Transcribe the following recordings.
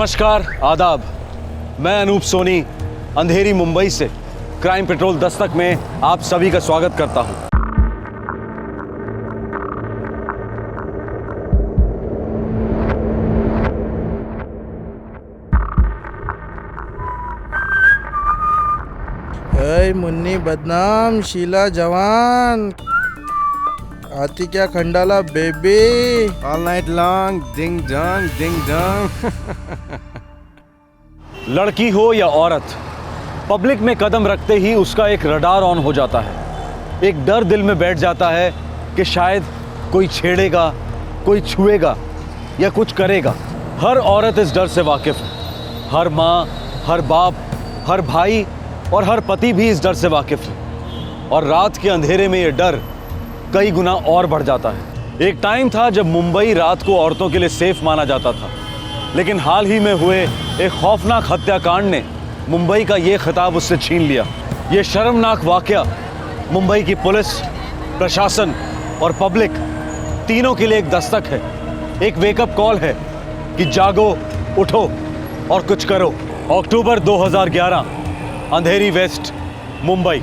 नमस्कार, आदाब। मैं अनूप सोनी अंधेरी मुंबई से क्राइम पेट्रोल दस्तक में आप सभी का स्वागत करता हूं। मुन्नी बदनाम, शीला जवान, आती क्या Khandala baby, all night long ding dong. लड़की हो या औरत, पब्लिक में कदम रखते ही उसका एक रडार ऑन हो जाता है। एक डर दिल में बैठ जाता है कि शायद कोई छेड़ेगा, कोई छुएगा या कुछ करेगा। हर औरत इस डर से वाकिफ है। हर माँ, हर बाप, हर भाई और हर पति भी इस डर से वाकिफ है। और रात के अंधेरे में ये डर कई गुना और बढ़ जाता है। एक टाइम था जब मुंबई रात को औरतों के लिए सेफ माना जाता था, लेकिन हाल ही में हुए एक खौफनाक हत्याकांड ने मुंबई का ये खिताब उससे छीन लिया। ये शर्मनाक वाकया मुंबई की पुलिस, प्रशासन और पब्लिक तीनों के लिए एक दस्तक है, एक वेकअप कॉल है कि जागो, उठो और कुछ करो। अक्टूबर 2011, अंधेरी वेस्ट, मुंबई।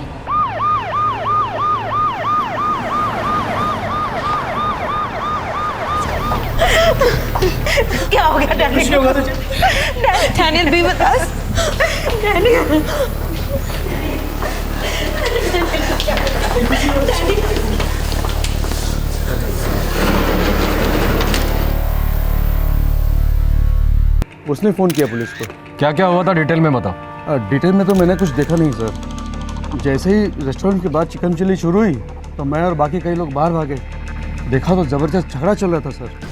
क्या हो गया डैनियल? कुछ नहीं होगा तुझे। डैनियल भी बता। डैनियल। उसने फ़ोन किया पुलिस को। क्या क्या हुआ था डिटेल में बताओ। डिटेल में तो मैंने कुछ देखा नहीं सर। जैसे ही रेस्टोरेंट के बाद चिकन चिल्ली शुरू हुई तो मैं और बाकी कई लोग बाहर भागे। देखा तो ज़बरदस्त झगड़ा चल रहा था सर।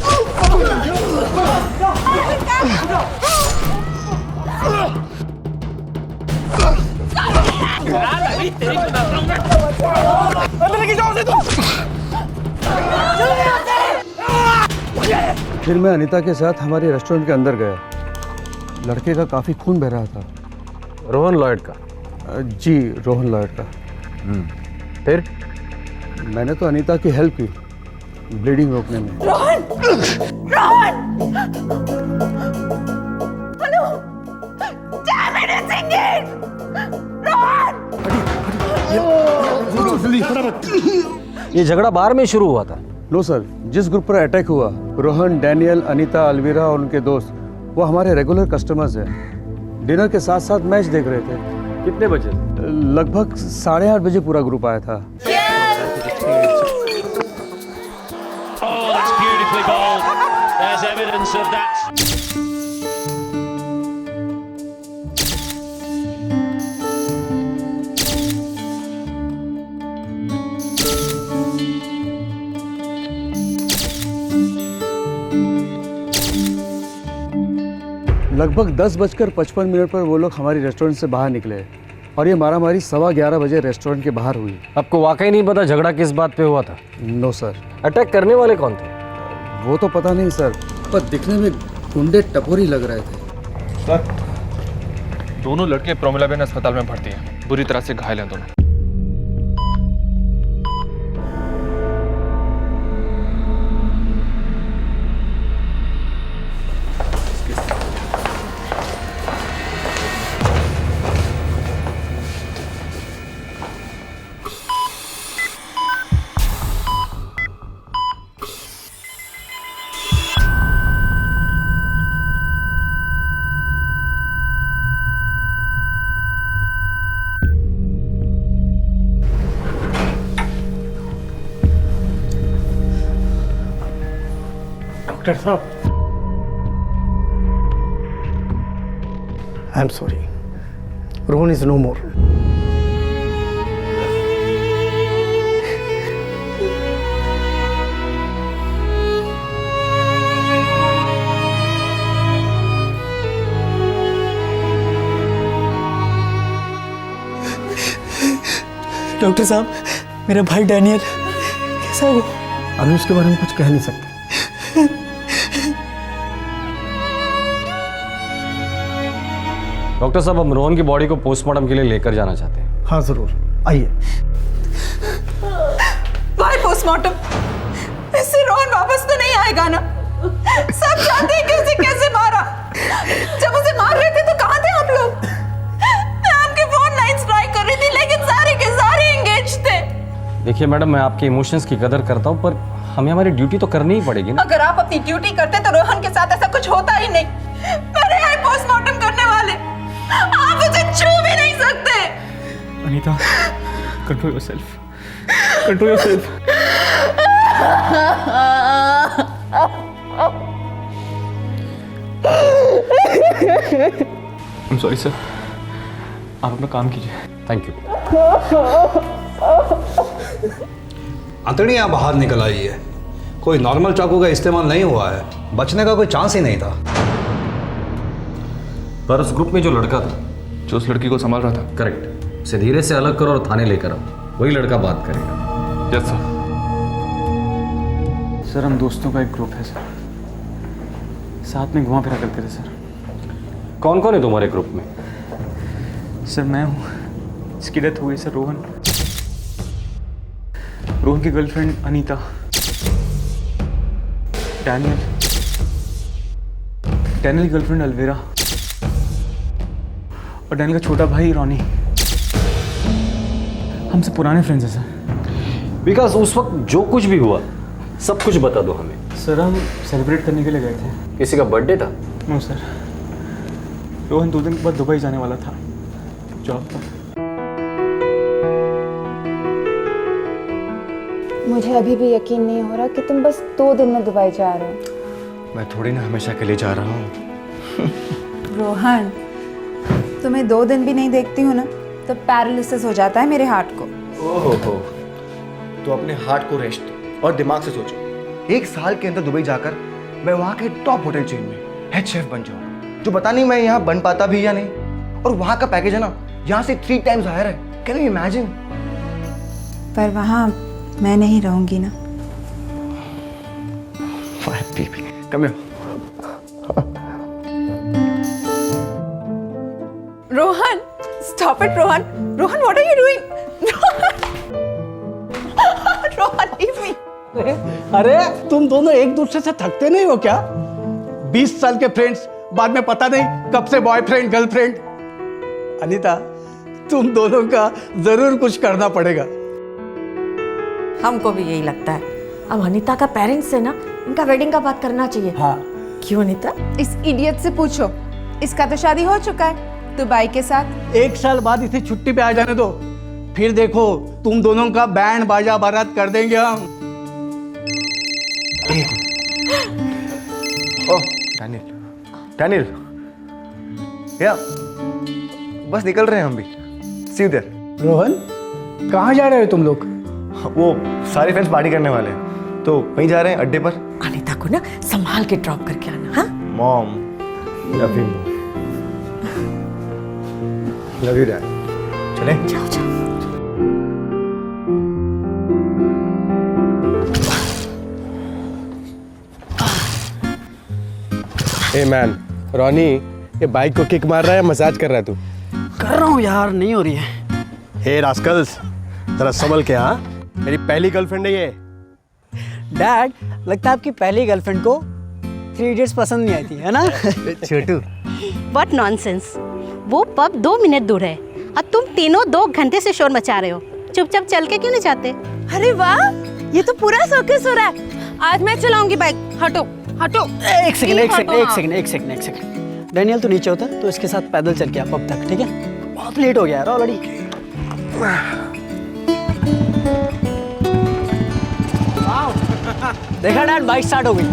फिर मैं अनीता के साथ हमारे रेस्टोरेंट के अंदर गया। लड़के का काफ़ी खून बह रहा था। रोहन लॉयड का? जी, रोहन लॉयड का। फिर मैंने तो अनीता की हेल्प की ब्लीडिंग रोकने में। Rohan! Rohan! Hello! Damn it, it's engaged! Rohan! ये झगड़ा बार में शुरू हुआ था? नो सर, जिस ग्रुप पर अटैक हुआ, रोहन, डैनियल, अनीता, अलवीरा और उनके दोस्त, वो हमारे रेगुलर कस्टमर्स हैं। डिनर के साथ साथ मैच देख रहे थे। कितने बजे? लगभग 8:30 बजे पूरा ग्रुप आया था। लगभग 10:55 पर वो लोग हमारी रेस्टोरेंट से बाहर निकले और ये मारामारी 11:15 बजे रेस्टोरेंट के बाहर हुई। आपको वाकई नहीं पता झगड़ा किस बात पे हुआ था? No sir. अटैक करने वाले कौन थे? वो तो पता नहीं सर, पर दिखने में गुंडे टपोरी लग रहे थे। सर, दोनों लड़के प्रोमिलाबेन अस्पताल में भर्ती हैं। बुरी तरह से घायल हैं दोनों। डॉक्टर साहब, I am sorry, Rohan is no more. Doctor साहब, मेरा भाई डैनियल कैसा हो? अभी उसके बारे में कुछ कह नहीं सकते। डॉक्टर साहब, हम रोहन की बॉडी को पोस्टमार्टम के लिए लेकर जाना चाहते हैं। हाँ जरूर, आइए। भाई पोस्टमार्टम? इससे रोहन वापस तो नहीं आएगा ना? सब जानते हैं कि उसे कैसे मारा। जब उसे मार रहे थे तो कहाँ थे आप लोग? मैं आपके फोन लाइंस ट्राई कर रही थी लेकिन सारे के सारे एंगेज थे। देखिए मैडम, मैं आपके इमोशंस की कदर करता हूँ, पर हमें हमारी ड्यूटी तो करनी ही पड़ेगी ना। अगर आप अपनी ड्यूटी करते तो रोहन के साथ ऐसा कुछ होता ही नहीं। मेरे यहाँ पोस्टमार्टम करने वाले, आप उसे छू भी नहीं सकते। Anita, control yourself, control yourself. I am sorry sir, आप अपना काम कीजिए। Thank you. अंतड़ियाँ बाहर निकल आई है। कोई नॉर्मल चाकू का इस्तेमाल नहीं हुआ है, बचने का कोई चांस ही नहीं था। पर उस ग्रुप में जो लड़का था, जो उस लड़की को संभाल रहा था। करेक्ट, उसे धीरे से अलग करो और थाने लेकर आओ, वही लड़का बात करेगा। Yes sir. सर हम दोस्तों का एक ग्रुप है सर, साथ में घुमा फिरा करते थे सर। कौन कौन है तुम्हारे ग्रुप में? सर मैं हूँ, इसकी डेथ हो गई सर। रोहन, रोहन की गर्लफ्रेंड अनीता, डैनियल, डैनियल की गर्लफ्रेंड अलवेरा और डैनियल का छोटा भाई रॉनी। हमसे पुराने फ्रेंड्स हैं सर। विकास, उस वक्त जो कुछ भी हुआ सब कुछ बता दो हमें। सर हम सेलिब्रेट करने के लिए गए थे। किसी का बर्थडे था? नो सर, रोहन 2 दिन के बाद दुबई जाने वाला था जॉब पर। मुझे अभी भी यकीन नहीं हो रहा कि तुम बस 2 दिन में दुबई जा रहे हो। मैं थोड़ी ना हमेशा के लिए जा रहा हूँ। रोहन, तुम्हें 2 दिन भी नहीं देखती हूँ ना तो पैरालिसिस हो जाता है मेरे हार्ट को। ओहो हो, तो अपने हार्ट को रेस्ट और दिमाग से सोचो। 1 साल के अंदर दुबई जाकर मैं वहाँ के टॉप होटल चेन में हेड शेफ बन जाऊँगा, जो पता नहीं मैं यहाँ बन पाता भी या नहीं। और वहाँ का पैकेज है ना, यहाँ से 3 टाइम्स हायर है। Can you imagine? पर वहाँ मैं नहीं रहूंगी ना। Come here. Rohan, stop it, Rohan. Rohan, what are you doing? Rohan, leave me. अरे तुम दोनों एक दूसरे से थकते नहीं हो क्या? 20 साल के फ्रेंड्स, बाद में पता नहीं कब से बॉयफ्रेंड गर्लफ्रेंड। अनीता, तुम दोनों का जरूर कुछ करना पड़ेगा। हमको भी यही लगता है। अब अनीता का पेरेंट्स से ना इनका वेडिंग का बात करना चाहिए। हाँ। क्यों अनीता? इस इडियट से पूछो, इसका तो शादी हो चुका है दुबई के साथ। 1 साल बाद इसे छुट्टी पे आ जाने दो, फिर देखो तुम दोनों का बैंड बाजा बारात कर देंगे हम। ओह डैनियल, डैनियल, या बस निकल रहे हैं हम भी। सी यू देयर। रोहन, कहाँ जा रहे हो तुम लोग? वो सारे फ्रेंड्स पार्टी करने वाले हैं, तो वहीं जा रहे हैं अड्डे पर। अनीता को ना संभाल के ड्रॉप करके आना। हाँ? Mom, love you, love you dad. चले? जाओ जाओ। हे मैन, रॉनी, ये बाइक को किक मार रहा है, मसाज कर रहा है तू? कर रहा हूँ यार, नहीं हो रही है। हे रास्कल्स, जरा संभल के। हाँ, मेरी पहली गर्लफ्रेंड है ये। डैड, लगता है आपकी पहली गर्लफ्रेंड को 3 इडियट्स पसंद नहीं आई थी, है ना? छोटू, व्हाट नॉनसेंस। वो पब 2 मिनट दूर है और तुम तीनों 2 घंटे से शोर मचा रहे हो। चुपचाप चल के क्यों नहीं जाते? अरे वाह, ये तो पूरा सर्कस हो रहा है। आज मैं चलाऊंगी बाइक। हटो हटो। एक सेकंड। डैनियल, तू नीचे होता तो इसके साथ पैदल चल के आ पब तक, ठीक है? बहुत लेट हो गया यार ऑलरेडी। देखा डैड, बाइक स्टार्ट हो गई।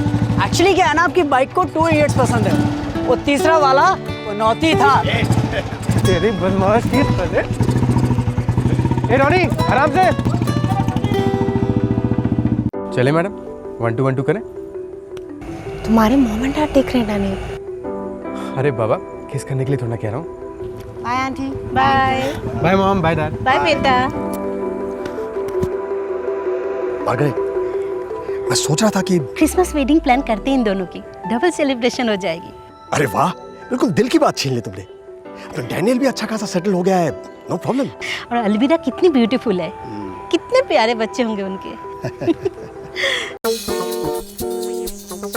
एक्चुअली क्या है ना, आपकी बाइक को 2 इडियट्स पसंद है। वो तीसरा वाला वो नौती था। तेरी बदमाश की है। ए रॉनी, आराम से चले मैडम। 1 2 1 2 करें। तुम्हारे मॉम एंड डैड देख रहे हैं डैनियल। अरे बाबा, किस करने के लिए थोड़ा कह रहा हूँ। Bye aunty. Bye bye mom, bye dad. Bye बेटा। मार्गरेट, मैं सोच रहा था कि क्रिसमस वेडिंग प्लान करते हैं इन दोनों की, डबल सेलिब्रेशन हो जाएगी। अरे वाह, बिल्कुल दिल की बात छीन ली तुमने। तो डैनियल भी अच्छा खासा सेटल हो गया है, नो प्रॉब्लम। और अलविदा कितनी ब्यूटीफुल है, कितने प्यारे बच्चे होंगे उनके।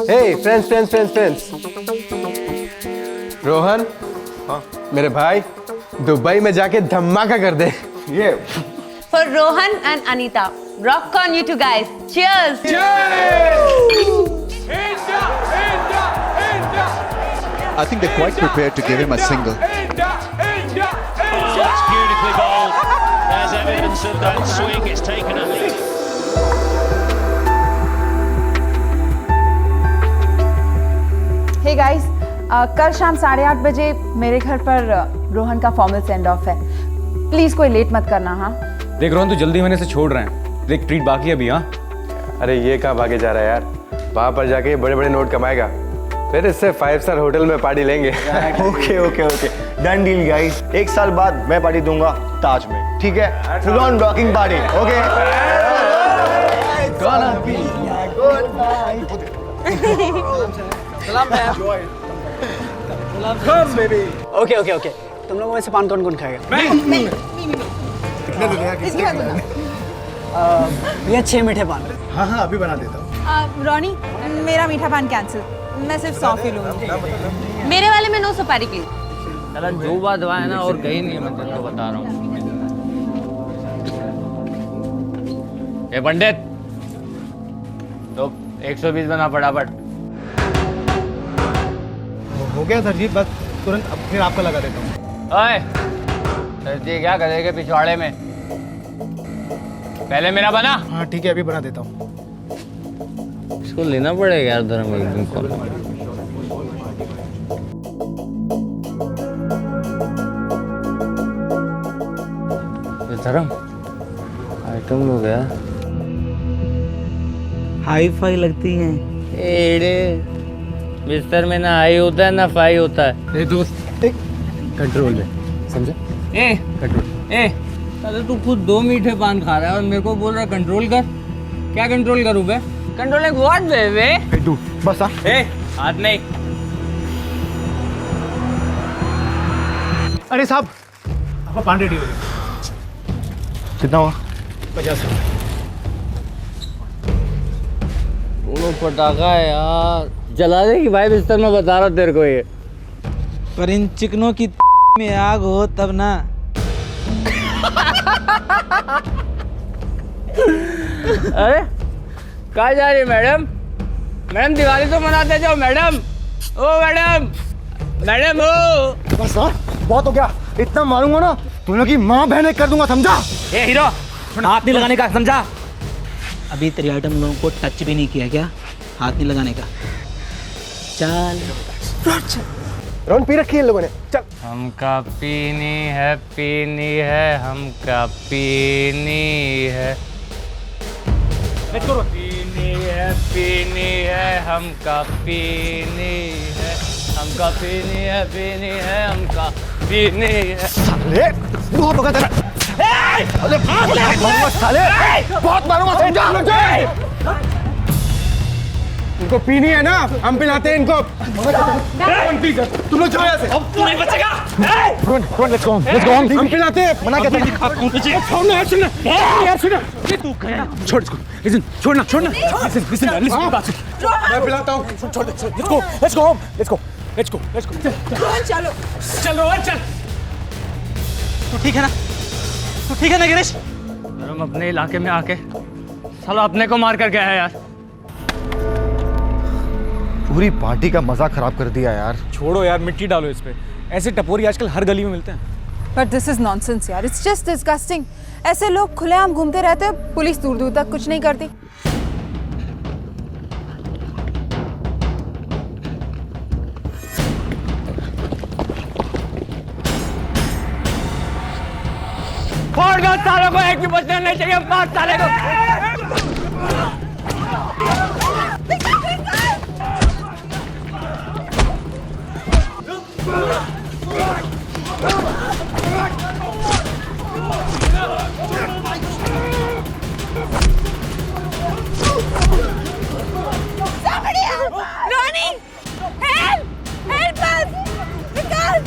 हे फ्रेंड्स, रोहन, हाँ मेरे भाई, दुबई में जाके धमाका कर दे। ये For Rohan and Anita, rock on you two guys. Cheers! I think they're quite prepared to give him a single. That's beautifully bowled. There's evidence of that swing. It's taken a lead. Hey guys, कल शाम 8:30 बजे मेरे घर पर रोहन का formal send off है। Please कोई late मत करना। हाँ देख रोहन, तू जल्दी होने से छोड़ रहे हैं, एक ट्रीट बाकी है अभी। हाँ अरे ये कहाँ भागे जा रहा है यार, वहाँ पर जाके बड़े बड़े नोट कमाएगा, फिर इससे 5 स्टार होटल में पार्टी लेंगे। Okay okay okay, done deal guys. 1 साल बाद मैं पार्टी दूंगा ताज में, ठीक है? Full on rocking party, okay? Okay okay okay, तुम लोगों में से पान कौन खाएगा? भैया 6 मीठे पान। हाँ हाँ अभी बना देता हूँ। रॉनी, मेरा मीठा पान कैंसिल, मैं सिर्फ सॉफी लूंगी। मेरे वाले में नो सुपारी प्लीज। चला जो बात हुआ है ना और कहीं नहीं है, मैं तेरे को बता रहा हूँ। ए पंडित, तो 120 बना फटाफट। हो गया सर जी, बस तुरंत फिर आपका लगा देता हूँ। ओए, दर्जी क्या करेगा पिछवाड़े में? पहले मेरा बना। हाँ ठीक है, अभी बना देता हूँ। इसको लेना पड़ेगा यार धर्म एक दिन को। ये धर्म आइटम लोग यार हाई फाई लगती हैं। एड़े बिस्तर में ना हाई होता है ना फाई होता है। ए दोस्त, कंट्रोल में, समझे? ए कंट्रोल। ए अरे तू खुद 2 मीठे पान खा रहा है और मेरे को बोल रहा है कंट्रोल कर। क्या कंट्रोल करूँ बे? कंट्रोल लाइक व्हाट बेबे? तू बस आ। ए हाथ नहीं। अरे साहब, आपका पान रेडी हो गया। कितना हुआ? 50 रुपये। दोनों पटाखा है यार, जला देगी भाई बिस्तर में, बता रहा तेरे को ये। पर इन चिकनों की में आग हो तब ना। अरे कहाँ जा रही है मैडम? मैडम दिवाली तो मनाते जाओ मैडम। ओ मैडम, मैडम ओ। बस सर, बहुत हो गया, इतना मारूंगा ना तुम लोग की माँ बहने कर दूंगा, समझा? ए हीरो, हाथ नहीं लगाने का, समझा? अभी तेरी आइटम लोगों को टच भी नहीं किया क्या? हाथ नहीं लगाने का। चल रोन पी रखी है इन लोगों ने, चल। हमका पीनी है हमका पीनी है। पीनी है हमका पीनी है, हमका पीनी है हमका पीनी है। साले बहुत हो गया तेरा। अरे मारूंगा साले, बहुत मारूंगा, समझा? इनको पीनी है ना, हम पिलाते हैं इनको। तुम लोग जाओ यहाँ से, अब नहीं बचेगा। लेट्स गो हम पिलाते हैं, मना कहते हैं। छोड़ना यार, सुनना यार, सुनना। छोड़ इसको, लिसन, छोड़ना लिसन बात सुन। मैं पिलाता हूँ, छोड़ let's go home, let's go. चलो चलो चल। तू ठीक है ना? तू ठीक है ना गिरीश? हम अपने इलाके में आके साला अपने को मार कर गया है यार। पूरी पार्टी का मजा खराब कर दिया यार। छोड़ो यार, मिट्टी डालो इस पे। ऐसे टपोरी आजकल हर गली में मिलते हैं। बट दिस इज नॉनसेंस यार, इट्स जस्ट डिस्गस्टिंग। ऐसे लोग खुलेआम घूमते रहते हैं, पुलिस दूर दूर तक कुछ नहीं करती। फोड़ दो सालों को, एक भी बचना नहीं चाहिए। 5 साले को Ronnie! Help! Help us! Vikas!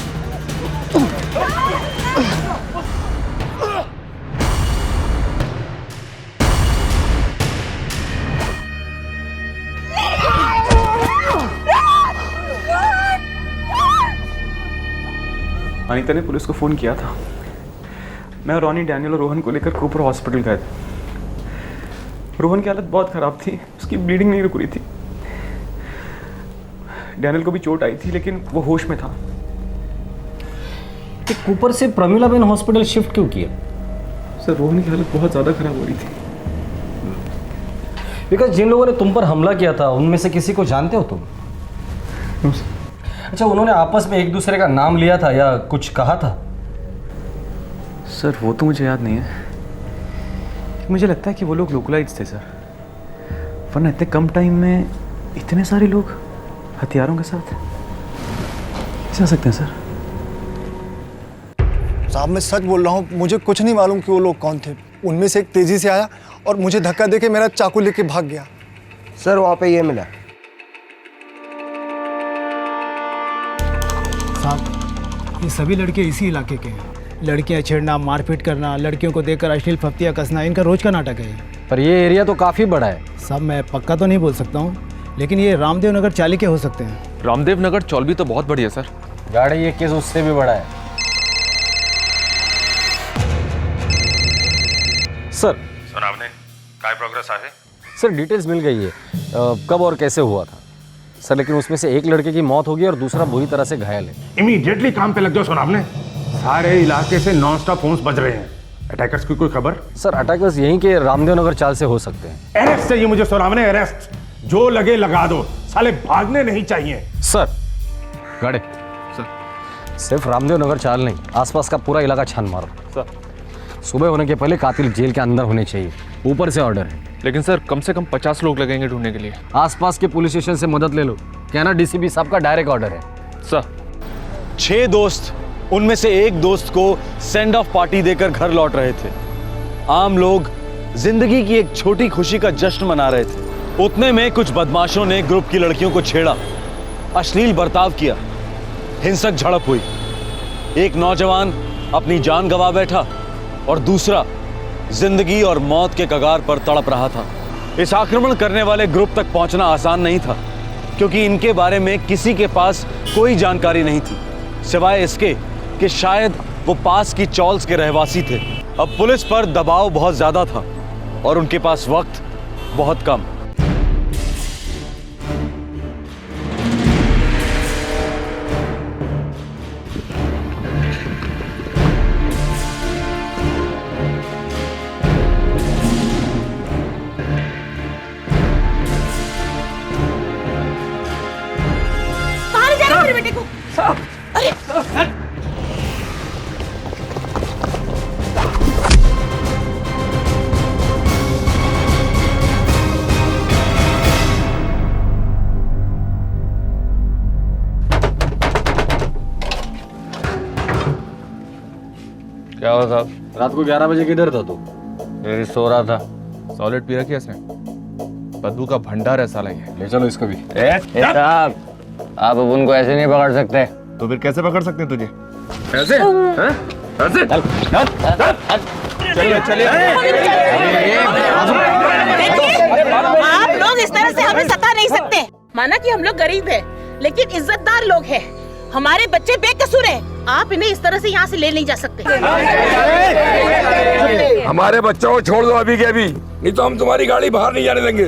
Anita ने पुलिस को फ़ोन किया था। मैं और रॉनी, डैनियल और रोहन को लेकर कूपर हॉस्पिटल गए थे। रोहन की हालत बहुत ख़राब थी, उसकी ब्लीडिंग नहीं रुक रही थी। डैनियल को भी चोट आई थी लेकिन वो होश में था। कि कूपर से प्रमिलाबेन हॉस्पिटल शिफ्ट क्यों किया? सर रोहन की हालत बहुत ज़्यादा ख़राब हो रही थी। बिकॉज जिन लोगों ने तुम पर हमला किया था उनमें से किसी को जानते हो तुम? अच्छा, उन्होंने आपस में एक दूसरे का नाम लिया था या कुछ कहा था? सर वो तो मुझे याद नहीं है, मुझे लगता है कि वो लोग लोकलाइट्स थे सर, वरना इतने कम टाइम में इतने सारे लोग हथियारों के साथ कैसे आ सकते हैं सर? साहब मैं सच बोल रहा हूँ, मुझे कुछ नहीं मालूम कि वो लोग कौन थे। उनमें से एक तेजी से आया और मुझे धक्का देके मेरा चाकू लेके भाग गया। सर वहाँ पे ये मिला। साहब ये सभी लड़के इसी इलाके के हैं। लड़कियां छेड़ना, मारपीट करना, लड़कियों को देखकर अश्लील फप्तियाँ कसना, इनका रोज का नाटक है। पर ये एरिया तो काफ़ी बड़ा है। साहब मैं पक्का तो नहीं बोल सकता हूँ, लेकिन ये रामदेव नगर चाली के हो सकते हैं। रामदेव नगर चौलवी तो बहुत बड़ी है सर। गाड़ी ये केस उससे भी बड़ा है। सर आपने क्या प्रोग्रेस है? सर डिटेल्स मिल गई है, कब और कैसे हुआ था सर, लेकिन उसमें से एक लड़के की मौत हो गई और दूसरा बुरी तरह से घायल है। इमीडिएटली काम पे लग जाओ सोनाब ने। सारे इलाके से नॉन स्टॉप फोन्स बज रहे हैं। अटैकर्स की कोई खबर? सर अटैकर्स यहीं के रामदेव नगर चाल से हो सकते हैं। अरेस्ट चाहिए मुझे सोनाब ने, अरेस्ट। जो लगे लगा दो, साले भागने नहीं चाहिए। सर गाड़ी सर, सिर्फ रामदेव नगर चाल नहीं, आसपास का पूरा इलाका छान मारो सर। सुबह होने के पहले कातिल जेल के अंदर होने चाहिए, ऊपर से ऑर्डर है। लेकिन सर कम से कम 50 लोग लगेंगे ढूंढने के लिए। आसपास के पुलिस स्टेशन से मदद ले लो, कहना डीसीपी साहब का डायरेक्ट ऑर्डर है। सर 6 दोस्त, उनमें से एक दोस्त को सेंड ऑफ पार्टी देकर घर लौट रहे थे। आम लोग जिंदगी की एक छोटी खुशी का जश्न मना रहे थे। उतने में कुछ बदमाशों ने ग्रुप की लड़कियों को छेड़ा, अश्लील बर्ताव किया, हिंसक झड़प हुई। एक नौजवान अपनी जान गंवा बैठा और दूसरा जिंदगी और मौत के कगार पर तड़प रहा था। इस आक्रमण करने वाले ग्रुप तक पहुंचना आसान नहीं था, क्योंकि इनके बारे में किसी के पास कोई जानकारी नहीं थी, सिवाय इसके कि शायद वो पास की चौल्स के रहवासी थे। अब पुलिस पर दबाव बहुत ज्यादा था और उनके पास वक्त बहुत कम। बेटे को अरे क्या हुआ साहब? रात को 11 बजे किधर था तू? मेरी सो रहा था। सॉलिड पी रखी है इसने, बदबू का भंडार है साला ये। ले चलो इसको भी। साहब आप अब उनको ऐसे नहीं पकड़ सकते। तो फिर कैसे पकड़ सकते हैं तुझे? ऐसे? हैं? ऐसे? चलिए चलिए। आप लोग इस तरह से हमें सता नहीं सकते। माना कि हम लोग गरीब हैं, लेकिन इज्जतदार लोग हैं। हमारे बच्चे बेकसूर हैं। आप इन्हें इस तरह से यहाँ से ले नहीं जा सकते। हमारे बच्चों को छोड़ दो अभी के अभी, नहीं तो हम तुम्हारी गाड़ी बाहर नहीं जाने देंगे।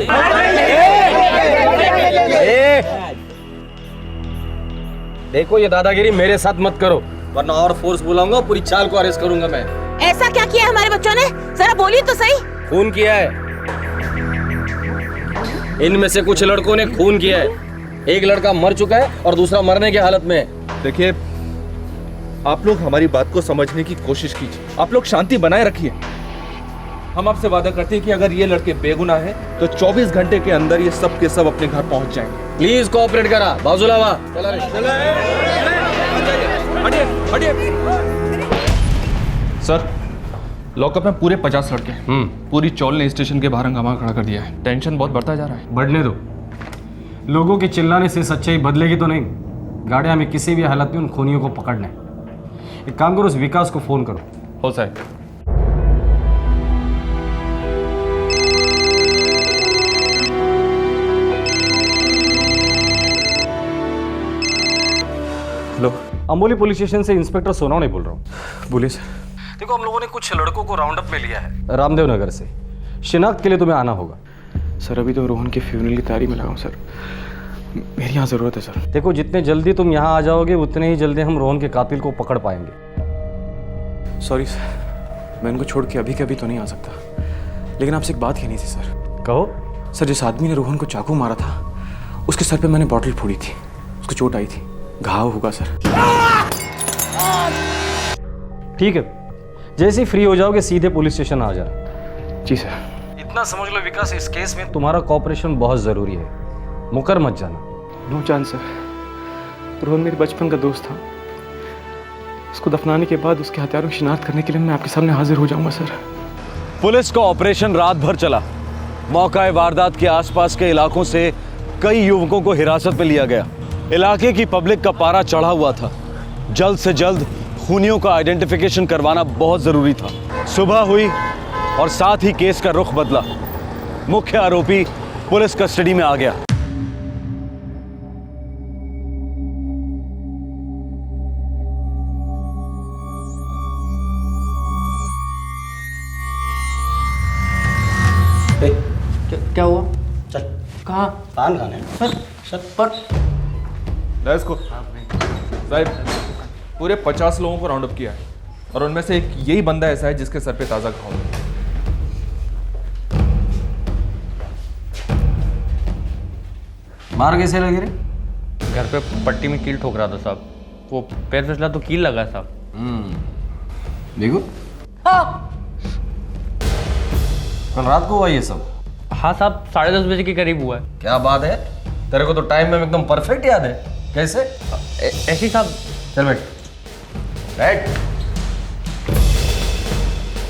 देखो ये दादागिरी मेरे साथ मत करो, वरना और फोर्स बुलाऊंगा, पूरी चाल को अरेस्ट करूंगा मैं। ऐसा क्या किया हमारे बच्चों ने? जरा बोलिए तो सही। खून किया है, इनमें से कुछ लड़कों ने खून किया है। एक लड़का मर चुका है और दूसरा मरने की हालत में है। देखिए आप लोग हमारी बात को समझने की कोशिश कीजिए, आप लोग शांति बनाए रखिए। हम आपसे वादा करते हैं कि अगर ये लड़के बेगुनाह हैं तो 24 घंटे के अंदर ये सब के सब अपने घर पहुंच जाएंगे। प्लीज कोऑपरेट करा। बाजुलावा सर लॉकअप में पूरे 50 लड़के। पूरी चौल ने स्टेशन के बाहर हंगामा खड़ा कर दिया है। टेंशन बहुत बढ़ता जा रहा है। बढ़ने दो, लोगों के चिल्लाने से सच्चाई बदलेगी तो नहीं। गाड़ियां में किसी भी हालत में उन खूनियों को पकड़ना है। एक काम करो, उस विकास को फोन करो। हो साहब। हेलो। अम्बोली पुलिस स्टेशन से इंस्पेक्टर सोनवणे बोल रहा हूँ। बोलिए सर। देखो, हम लोगों ने कुछ लड़कों को राउंड अप में लिया है रामदेव नगर से। शिनाख्त के लिए तुम्हें आना होगा। सर अभी तो रोहन के फ्यूनरल की तैयारी में लगा हूँ सर, मेरी यहाँ ज़रूरत है सर। देखो, जितने जल्दी तुम यहाँ आ जाओगे उतने ही जल्दी हम रोहन के कातिल को पकड़ पाएंगे। सॉरी सर, मैं उनको छोड़ के अभी के अभी तो नहीं आ सकता, लेकिन आपसे एक बात कहनी थी सर। कहो। सर, जिस आदमी ने रोहन को चाकू मारा था उसके सर पे मैंने बॉटल फोड़ी थी, उसको चोट आई थी, घाव होगा सर। ठीक है, जैसे ही फ्री हो जाओगे सीधे पुलिस स्टेशन आ जाना। जी सर। इतना समझ लो विकास, इस केस में तुम्हारा कॉपरेशन बहुत ज़रूरी है, मुकर मत जाना। नो चांस सर, रोहन मेरे बचपन का दोस्त था, उसको दफनाने के बाद उसके हथियारों की शिनाख्त करने के लिए मैं आपके सामने हाजिर हो जाऊंगा सर। पुलिस का ऑपरेशन रात भर चला। मौका वारदात के आसपास के इलाकों से कई युवकों को हिरासत में लिया गया। इलाके की पब्लिक का पारा चढ़ा हुआ था। जल्द से जल्द खूनियों का आइडेंटिफिकेशन करवाना बहुत जरूरी था। सुबह हुई और साथ ही केस का रुख बदला। मुख्य आरोपी पुलिस कस्टडी में आ गया। क्या हुआ? चल कहाँ? पान खाने सर पर लेट्स गो। साहब, पूरे 50 लोगों को राउंड अप किया है और उनमें से एक यही बंदा ऐसा है जिसके सर पे ताज़ा घाव है। मार कैसे लगे रे? घर पे पट्टी में कील ठोक रहा था साहब, वो पैर फिसला तो कील लगा साहब। देखो, कल रात को हुआ ये सब? हाँ साहब, 10:30 बजे के करीब हुआ है। क्या बात है, तेरे को तो टाइम में एकदम परफेक्ट याद है। कैसे? ऐसे ही साहब। चल बैठ बैठ।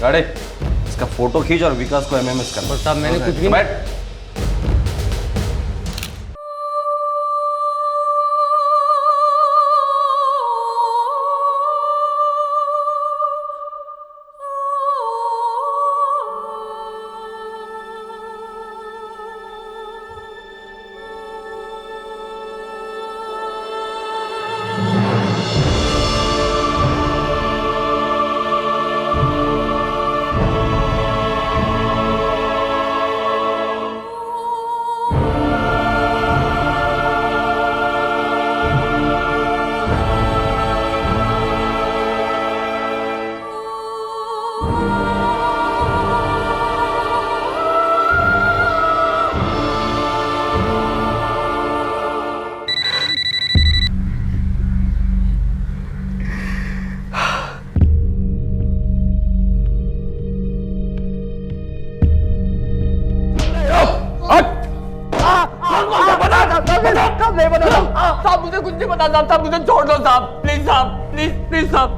गाड़ी इसका फोटो खींच और विकास को एमएमएस कर। साहब मैंने कुछ भी बैठ। साहब मुझे कुछ नहीं पता साहब, मुझे छोड़ दो साहब, प्लीज साहब, प्लीज साहब।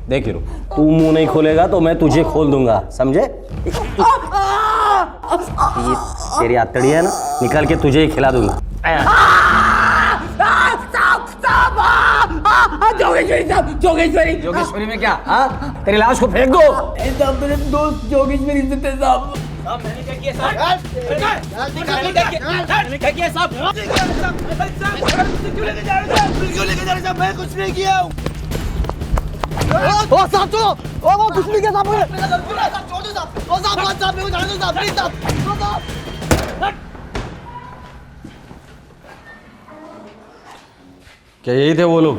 देख हीरो, तू मुंह नहीं खोलेगा तो मैं तुझे खोल दूंगा, समझे? ये तेरी आतड़ी है ना, निकाल के तुझे ही खिला दूंगा। जोगेश्वरी में क्या? हाँ, तेरी लाश को फेंक दो। साहब मेरे दोस्त जोगेश्वरी से थे साहब। मैंने क्या किया साहब? मैंने क्या किया साहब? क्यों लेके जा रहे साहब? मैं कुछ नहीं किया हूँ। ओ साहब चलो, ओ वो कुछ नहीं किया साहब। छोड़ दो साहब, ओ साहब मेरे को जाने दो साहब, प्लीज साहब। क्या यही थे वो लोग?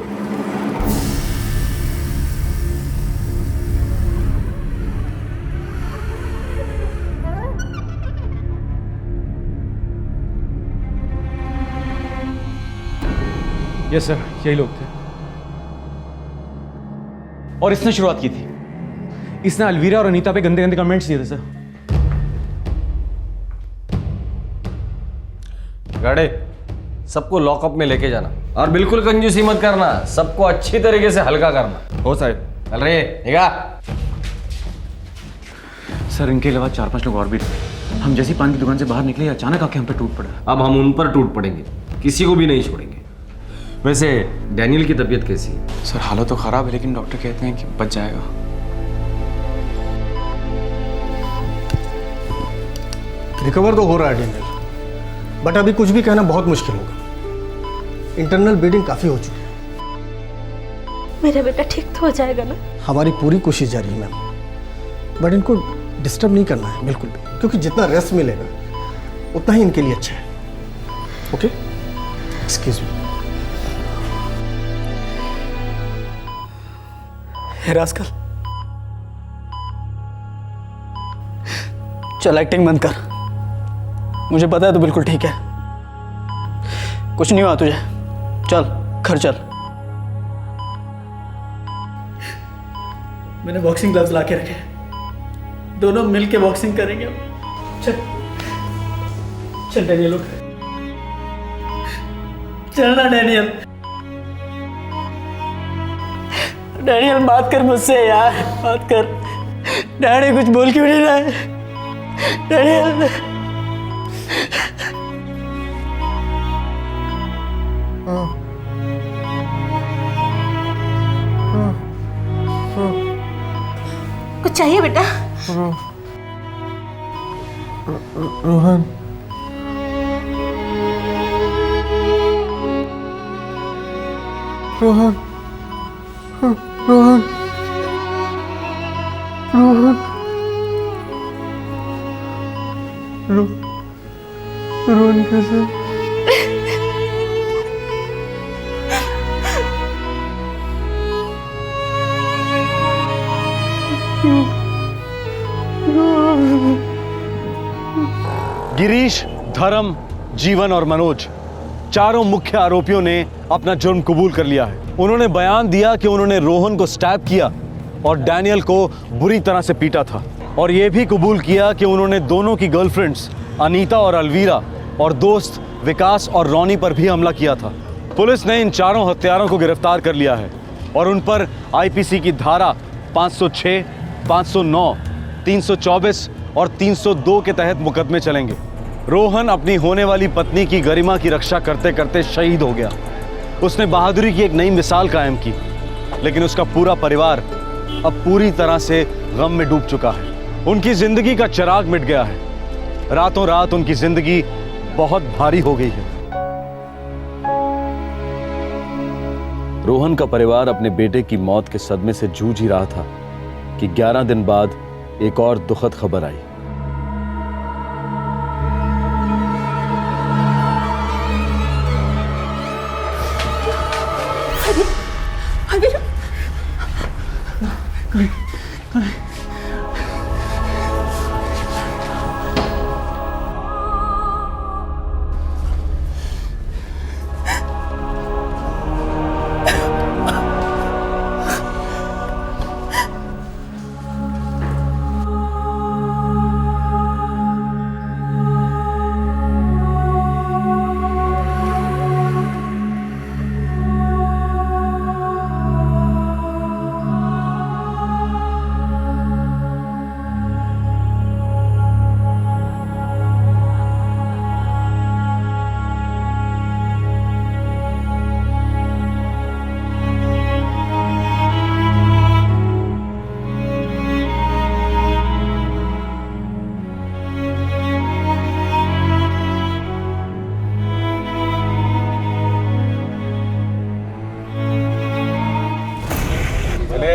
यस सर, यही लोग थे। और इसने शुरुआत की थी। इसने अलवीरा और अनीता पे गंदे गंदे कमेंट्स दिए थे सर। गाड़े सबको लॉकअप में लेके जाना और बिल्कुल कंजूसी मत करना, सबको अच्छी तरीके से हल्का करना। हो साहब। चल रही है निगाह। सर इनके अलावा 4-5 लोग और भी थे। हम जैसी पान की दुकान से बाहर निकले अचानक आके हम पे टूट पड़ा। अब हम उन पर टूट पड़ेंगे, किसी को भी नहीं छोड़ेंगे। वैसे डैनियल की तबीयत कैसी है? सर हालत तो खराब है, लेकिन डॉक्टर कहते हैं कि बच जाएगा। रिकवर तो हो रहा है डेनियल, बट अभी कुछ भी कहना बहुत मुश्किल होगा। इंटरनल ब्लीडिंग काफ़ी हो चुकी है। मेरा बेटा ठीक तो हो जाएगा ना? हमारी पूरी कोशिश जारी है मैम, बट इनको डिस्टर्ब नहीं करना है बिल्कुल भी, क्योंकि जितना रेस्ट मिलेगा उतना ही इनके लिए अच्छा है। Okay, excuse me. रास्कल, चल एक्टिंग बंद कर। मुझे पता है तू बिल्कुल ठीक है, कुछ नहीं हुआ तुझे। चल घर चल। मैंने बॉक्सिंग ग्लव्स ला के रखे, दोनों मिल के बॉक्सिंग करेंगे। चल चल डैनियल, उठ। चल ना डैनियल। डैनियल बात कर मुझसे यार, बात कर। डैडी कुछ बोल क्यों नहीं रहा है? डैनियल। कुछ चाहिए बेटा? रोहन, रोहन, रोहन, रोहन, रोहन कैसे? गिरीश, धर्म, जीवन और मनोज, चारों मुख्य आरोपियों ने अपना जुर्म कबूल कर लिया है। उन्होंने बयान दिया कि उन्होंने रोहन को स्टैब किया और डैनियल को बुरी तरह से पीटा था, और यह भी कबूल किया कि उन्होंने दोनों की गर्लफ्रेंड्स अनीता और अलवीरा और दोस्त विकास और रॉनी पर भी हमला किया था। पुलिस ने इन चारों हत्यारों को गिरफ्तार कर लिया है और उन पर आईपीसी की धारा 506, 509, 324 और 302 के तहत मुकदमे चलेंगे। रोहन अपनी होने वाली पत्नी की गरिमा की रक्षा करते करते शहीद हो गया। उसने बहादुरी की एक नई मिसाल कायम की, लेकिन उसका पूरा परिवार अब पूरी तरह से गम में डूब चुका है। उनकी जिंदगी का चिराग मिट गया है। रातों रात उनकी जिंदगी बहुत भारी हो गई है। रोहन का परिवार अपने बेटे की मौत के सदमे से जूझ ही रहा था कि 11 दिन बाद एक और दुखद खबर आई।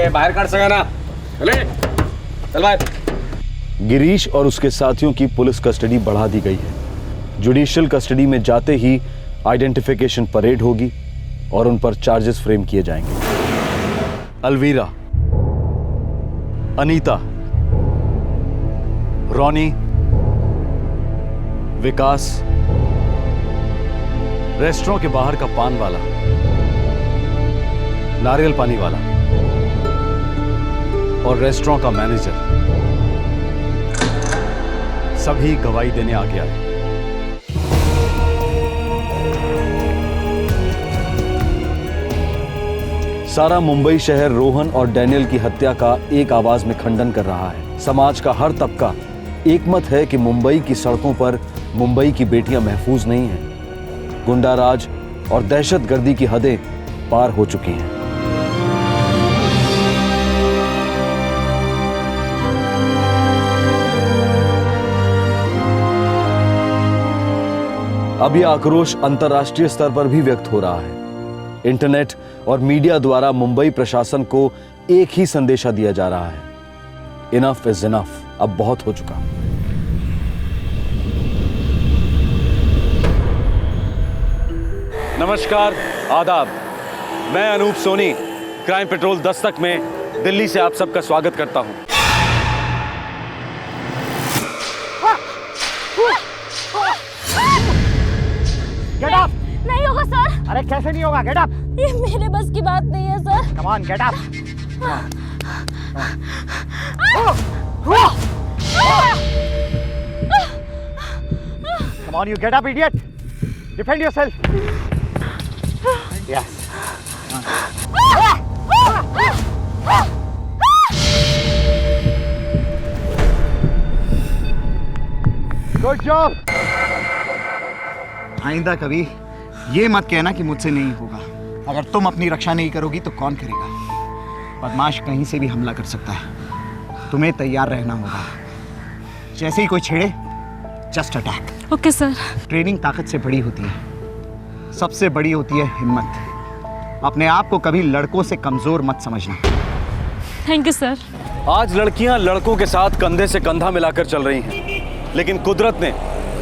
बाहर काट सका ना, चले चल बाहर। गिरीश और उसके साथियों की पुलिस कस्टडी बढ़ा दी गई है। जुडिशियल कस्टडी में जाते ही आइडेंटिफिकेशन परेड होगी और उन पर चार्जेस फ्रेम किए जाएंगे। अलवीरा, अनीता, रॉनी, विकास, रेस्टोरेंट के बाहर का पान वाला, नारियल पानी वाला और रेस्टोरेंट का मैनेजर सभी गवाही देने आ गया है। सारा मुंबई शहर रोहन और डैनियल की हत्या का एक आवाज में खंडन कर रहा है। समाज का हर तबका एकमत है कि मुंबई की सड़कों पर मुंबई की बेटियां महफूज नहीं हैं। गुंडाराज और दहशतगर्दी की हदें पार हो चुकी हैं। अब यह आक्रोश अंतर्राष्ट्रीय स्तर पर भी व्यक्त हो रहा है। इंटरनेट और मीडिया द्वारा मुंबई प्रशासन को एक ही संदेशा दिया जा रहा है, इनफ इज इनफ, अब बहुत हो चुका। नमस्कार, आदाब। मैं अनूप सोनी क्राइम पेट्रोल दस्तक में दिल्ली से आप सबका स्वागत करता हूं। Get up. नहीं होगा सर। अरे कैसे नहीं होगा? Get up. ये मेरे बस की बात नहीं है sir. Come on, get up. Come on, you get up idiot. Defend yourself. Yes. Good job. आइंदा कभी ये मत कहना कि मुझसे नहीं होगा। अगर तुम अपनी रक्षा नहीं करोगी तो कौन करेगा? बदमाश कहीं से भी हमला कर सकता है, तुम्हें तैयार रहना होगा। जैसे ही कोई छेड़े, just attack. Okay sir. Training ताकत से बड़ी होती है, सबसे बड़ी होती है हिम्मत। अपने आप को कभी लड़कों से कमजोर मत समझना। Thank you sir. आज लड़कियां लड़कों के साथ कंधे से कंधा मिलाकर चल रही हैं, लेकिन कुदरत ने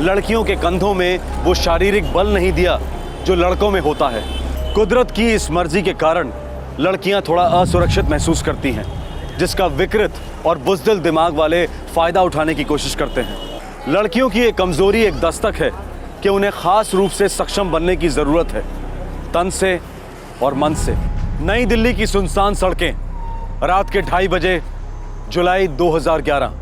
लड़कियों के कंधों में वो शारीरिक बल नहीं दिया जो लड़कों में होता है। कुदरत की इस मर्जी के कारण लड़कियां थोड़ा असुरक्षित महसूस करती हैं, जिसका विकृत और बुज़दिल दिमाग वाले फायदा उठाने की कोशिश करते हैं। लड़कियों की एक कमजोरी एक दस्तक है कि उन्हें खास रूप से सक्षम बनने की जरूरत है, तन से और मन से। नई दिल्ली की सुनसान सड़कें, रात के 2:30 बजे, जुलाई 2011।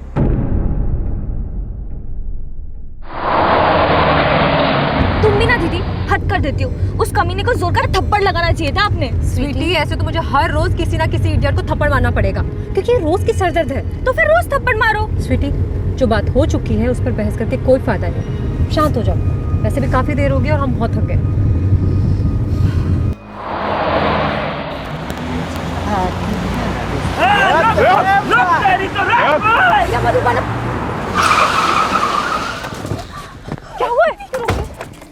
तुम भी ना दीदी हद कर देती हो। उस कमीने को जोर कर थप्पड़ लगाना चाहिए था आपने। स्वीटी, ऐसे तो मुझे हर रोज किसी ना किसी इडियट को थप्पड़ मारना पड़ेगा, क्योंकि रोज की सरदर्द है। तो फिर रोज थप्पड़ मारो। स्वीटी, जो बात हो चुकी है उस पर बहस करके कोई फायदा नहीं। शांत हो जाओ, वैसे भी काफी देर हो गई और हम बहुत थक गए। क्या हुआ है?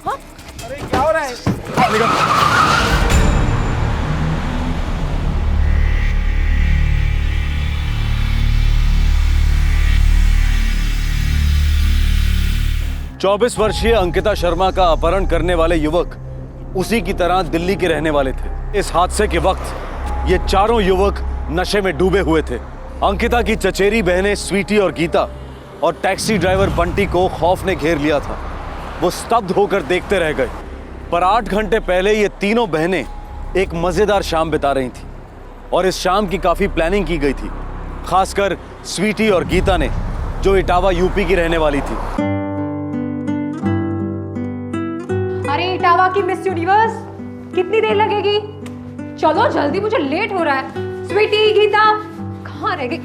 हाँ? अरे क्या हो रहा है? 24 वर्षीय अंकिता शर्मा का अपहरण करने वाले युवक उसी की तरह दिल्ली के रहने वाले थे। इस हादसे के वक्त ये चारों युवक नशे में डूबे हुए थे। अंकिता की चचेरी बहनें स्वीटी और गीता और टैक्सी ड्राइवर बंटी को खौफ ने घेर लिया था। वो स्तब्ध होकर देखते रह गए। पर 8 घंटे पहले ये तीनों बहनें एक मजेदार शाम बिता रही थी और इस शाम की काफी प्लानिंग की गई थी, खासकर स्वीटी और गीता ने, जो इटावा यूपी की रहने वाली थी। अरे इटावा की मिस यूनिवर्स, कितनी देर लगेगी? चलो जल्दी, मुझे लेट हो रहा है। स्वीटी, गीता कहाँ रह गई?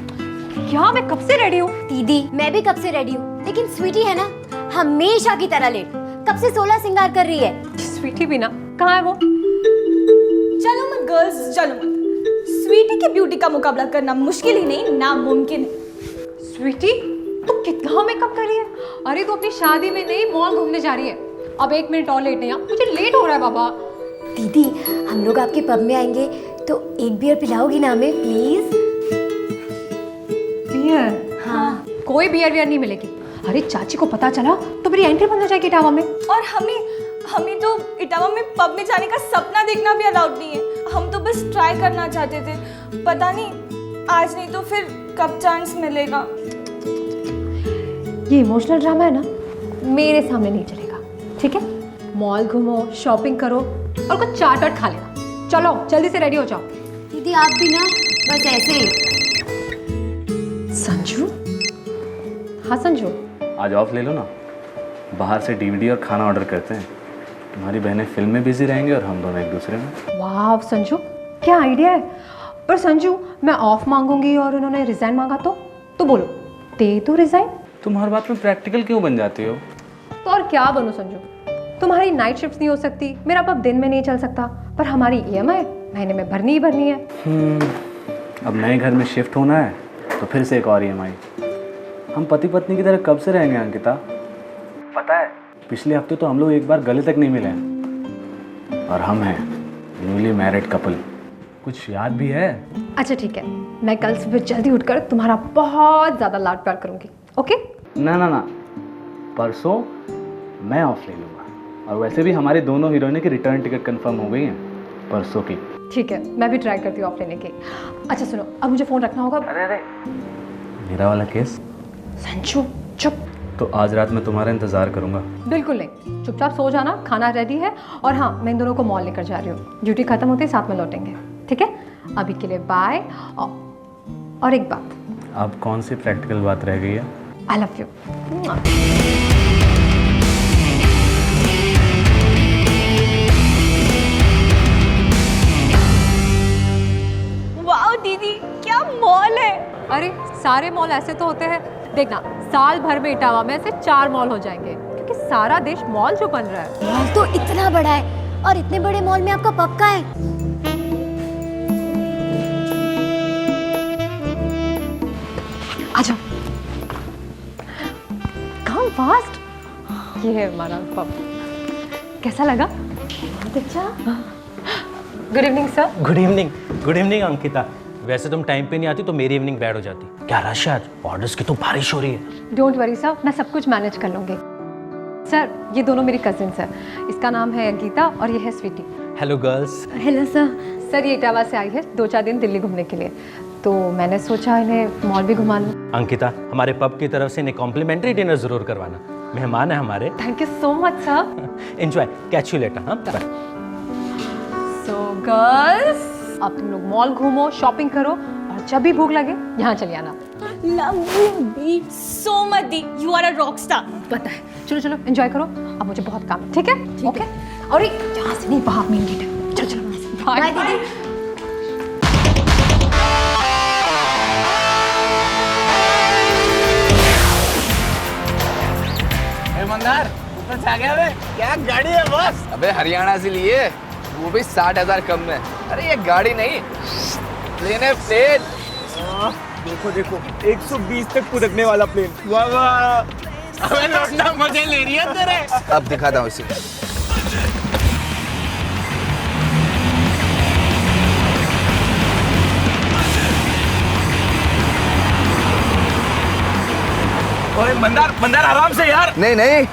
क्या मैं कब से रेडी हूँ? दीदी मैं भी कब से रेडी हूँ, लेकिन स्वीटी है ना हमेशा की तरह लेट। कब से 16 श्रृंगार कर रही है। स्वीटी भी ना, कहाँ है वो? चलो मत गर्ल्स, चलो मत। स्वीटी की ब्यूटी का मुकाबला करना मुश्किल ही नहीं, नामुमकिन है। स्वीटी, तू कितना मेकअप कर रही है? अरे तू अपनी शादी में नहीं, मॉल घूमने जा रही है। अब 1 मिनट और लेट नहीं, मुझे लेट हो रहा है बाबा। दीदी हम लोग आपके पब में आएंगे तो एक बियर पिलाओगी ना हमें प्लीज? बियर? हाँ। कोई बियर वियर नहीं मिलेगी। अरे चाची को पता चला तो मेरी एंट्री बंद हो जाएगी इटावा में। और हमें तो इटावा में पब में जाने का सपना देखना भी अलाउड नहीं है। हम तो बस ट्राई करना चाहते थे, पता नहीं आज नहीं तो फिर कब चांस मिलेगा। ये इमोशनल ड्रामा है ना, मेरे सामने नहीं चलेगा, ठीक है? मॉल घूमो, शॉपिंग करो और कुछ चाट वाट खा लेना। चलो जल्दी से रेडी हो जाओ। दीदी आप भी ना बस ऐसे ही। संजू? हाँ संजू, आज ऑफ ले लो ना, बाहर से डीवीडी और खाना ऑर्डर करते हैं। तुम्हारी बहनें फिल्म में बिजी रहेंगे और हम दोनों एक दूसरे में। वाह संजू, क्या आइडिया है। पर संजू, मैं ऑफ मांगूंगी और उन्होंने रिजाइन मांगा तो बोलो दे दो रिजाइन। तुम हर बात में प्रैक्टिकल क्यों बन जाती हो? तो और क्या बनूं संजू? तुम्हारी नाइट शिफ्ट नहीं हो सकती, मेरा पब दिन में नहीं चल सकता, पर हमारी EMI महीने में भरनी ही भरनी है। अब नए घर में शिफ्ट होना है तो फिर से एक और EMI। हम पति पत्नी की तरह कब से रहेंगे अंकिता? पता है पिछले हफ्ते तो हम लोग एक बार गले तक नहीं मिले हैं। और हम हैं न्यूली मैरिड कपल, कुछ याद भी है? अच्छा ठीक है, मैं कल सुबह जल्दी उठकर तुम्हारा बहुत ज़्यादा लाड प्यार करूँगी, ओके? ना ना ना, परसों मैं ऑफ ले लूँगा। और वैसे भी हमारे दोनों हीरोइनों की रिटर्न टिकट कंफर्म हो गई हैं परसों की। ठीक है, मैं भी ट्राई करती हूँ ऑफ लेने की। अच्छा सुनो, अब मुझे फ़ोन रखना होगा। अरे मेरा वाला केस? संजू चुप। तो आज रात मैं तुम्हारा इंतज़ार करूँगा। बिल्कुल नहीं, चुपचाप सो जाना, खाना रेडी है। और हाँ, मैं इन दोनों को मॉल लेकर जा रही हूँ, ड्यूटी खत्म होते ही साथ में लौटेंगे, ठीक है? अभी के लिए बाय। और एक बात, अब कौन सी प्रैक्टिकल बात रह गई है? I love you. वाओ दीदी, क्या मॉल है। अरे सारे मॉल ऐसे तो होते हैं, देखना साल भर में इटावा में ऐसे 4 मॉल हो जाएंगे, क्योंकि सारा देश मॉल जो बन रहा है। मॉल तो इतना बड़ा है, और इतने बड़े मॉल में आपका पब कहाँ है? आजा, कम फास्ट। ये है हमारा पब, कैसा लगा? बहुत अच्छा। Good evening sir. Good evening Ankita. वैसे तुम टाइम पे नहीं आती तो मेरी इवनिंग बैड हो जाती। क्या रश है आज? ऑर्डर्स की तो बारिश हो रही है। डोंट वरी सर, मैं सब कुछ मैनेज कर लूँगी। सर ये दोनों मेरी कजिन्स हैं, इसका नाम है गीता और ये है Sweety. Hello girls. Hello sir. Sir ये इटावा से आई है 2-4 दिन दिल्ली घूमने के लिए, तो मैंने सोचा इन्हें मॉल भी घुमा लूँ। अंकिता, हमारे पब की तरफ से इन्हें कॉम्प्लीमेंट्री डिनर जरूर करवाना, मेहमान है हमारे। Thank you so much sir. Enjoy, catch you later. हाँ बाय। सो गर्ल्स, अब तुम लोग मॉल घूमो, शॉपिंग करो, और जब भी भूख लगे यहाँ चले आना। लव यू दी सो मच दी, you are a rock star. पता है, चलो चलो एंजॉय करो, अब मुझे बहुत काम है, ठीक है? ओके। और यहाँ से नहीं, बाहर मेन गेट है। चलो चलो, बाय दीदी। मंदार ऊपर से आ गया बे, क्या गाड़ी है बॉस? अबे हरियाणा से लिए, वो भी 60,000 कम में। अरे ये गाड़ी नहीं, प्लेन है, प्लेन। देखो देखो, 120 तक कूदने वाला प्लेन। वाह वाह, अबे लौटना मजे ले रही है तेरे। अब दिखाता हूँ इसे। ओए मंदार आराम से यार। नहीं नहीं,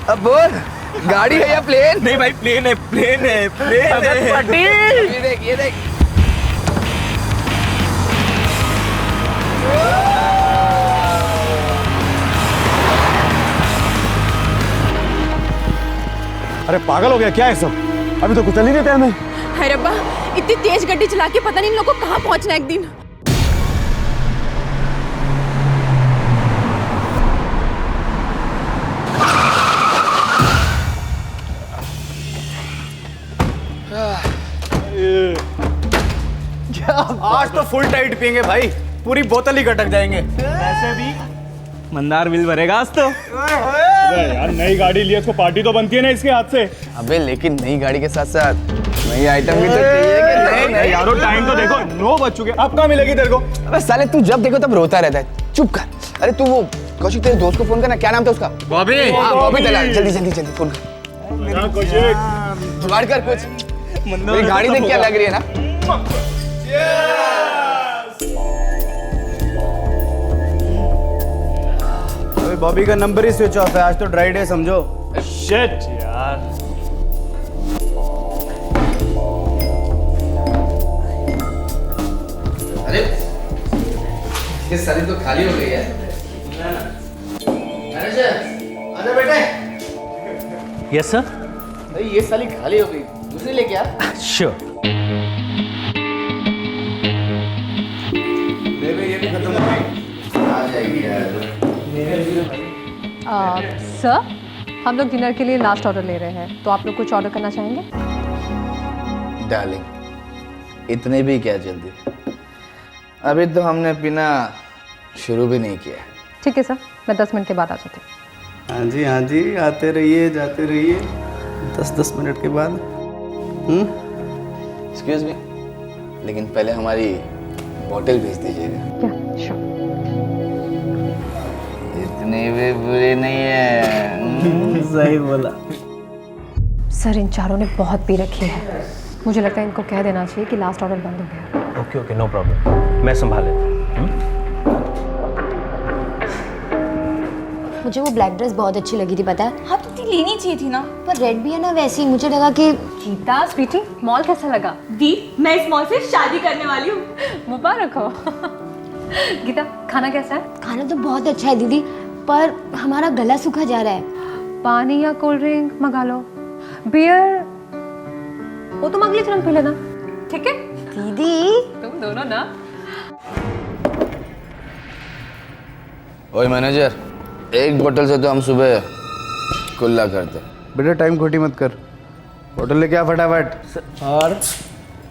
अब बोल, गाड़ी है या प्लेन? नहीं भाई, प्लेन है, प्लेन है, प्लेन है। ये देख, ये देख। अरे पागल हो गया क्या है सब? अभी तो कुछ चल ही नहीं देते हमें। हाय रब्बा, इतनी तेज गड्डी चला के पता नहीं इन लोगों को कहाँ पहुँचना है एक दिन। आज तो फुल टाइट पियेंगे भाई, पूरी बोतल ही गटक जाएंगे। वैसे भी मंदार बिल भरेगा आज तो। यार नई गाड़ी लिए, इसको पार्टी तो बनती है ना इसके हाथ से। अबे लेकिन नई गाड़ी के साथ साथ नई आइटम भी तो चाहिए कि नहीं? यारो टाइम तो देखो, 9 बज चुके, अब कहाँ मिलेगी तेरे को? अबे साले तू जब देखो तब रोता रहता है, चुप कर। अरे तू वो कौशिक, तेरे दोस्त को फोन करना, क्या नाम था उसका? बॉबी। हाँ बॉबी, जल्दी जल्दी जल्दी फोन कर। जुगाड़ कर कुछ, मेरी गाड़ी देख क्या लग रही है ना। अबे बॉबी का नंबर ही स्विच ऑफ है, आज तो ड्राई डे समझो। शिट यार। अरे ये सारी तो खाली हो गई है। अरे आजा बेटे। Yes sir. नहीं ये साली खाली हो गई, दूसरी लेके आ। श्योर। ये भी खत्म हो गई, आ जाएगी यार। सर हम लोग डिनर के लिए लास्ट ऑर्डर ले रहे हैं, तो आप लोग कुछ ऑर्डर करना चाहेंगे? डार्लिंग, इतने भी क्या जल्दी, अभी तो हमने पीना शुरू भी नहीं किया। ठीक है सर, मैं 10 मिनट के बाद आ जाती हूँ। हाँ जी, आते रहिए जाते रहिए 10-10 मिनट के बाद। एक्सक्यूज मी, लेकिन पहले हमारी बॉटल भेज दीजिएगा। क्या? श्योर। इतनी भी बुरी नहीं है। सही बोला। सर इन चारों ने बहुत पी रखी है, मुझे लगता है इनको कह देना चाहिए कि लास्ट ऑर्डर बंद हो गया। ओके ओके, नो प्रॉब्लम, मैं संभाल लेता हूँ। मुझे वो ब्लैक ड्रेस बहुत अच्छी लगी थी, पता है? हाँ तो लेनी चाहिए थी ना। पर रेड भी है ना, वैसे ही मुझे लगा कि। गीता स्वीटी, मॉल कैसा लगा? दी, मैं इस मॉल से शादी करने वाली हूँ। मुबारक हो। गीता, खाना कैसा है? खाना तो बहुत अच्छा है दीदी, पर हमारा गला सूखा जा रहा है। पानी या कोल्ड ड्रिंक मंगा लो, बियर वो तुम अगली फिल्म पी लेना, ठीक है? दीदी तुम दोनों ना। ओए मैनेजर, एक बोतल से तो हम सुबह कुल्ला करते। बेटा टाइम खोटी मत कर, बोतल लेके आ फटाफट। और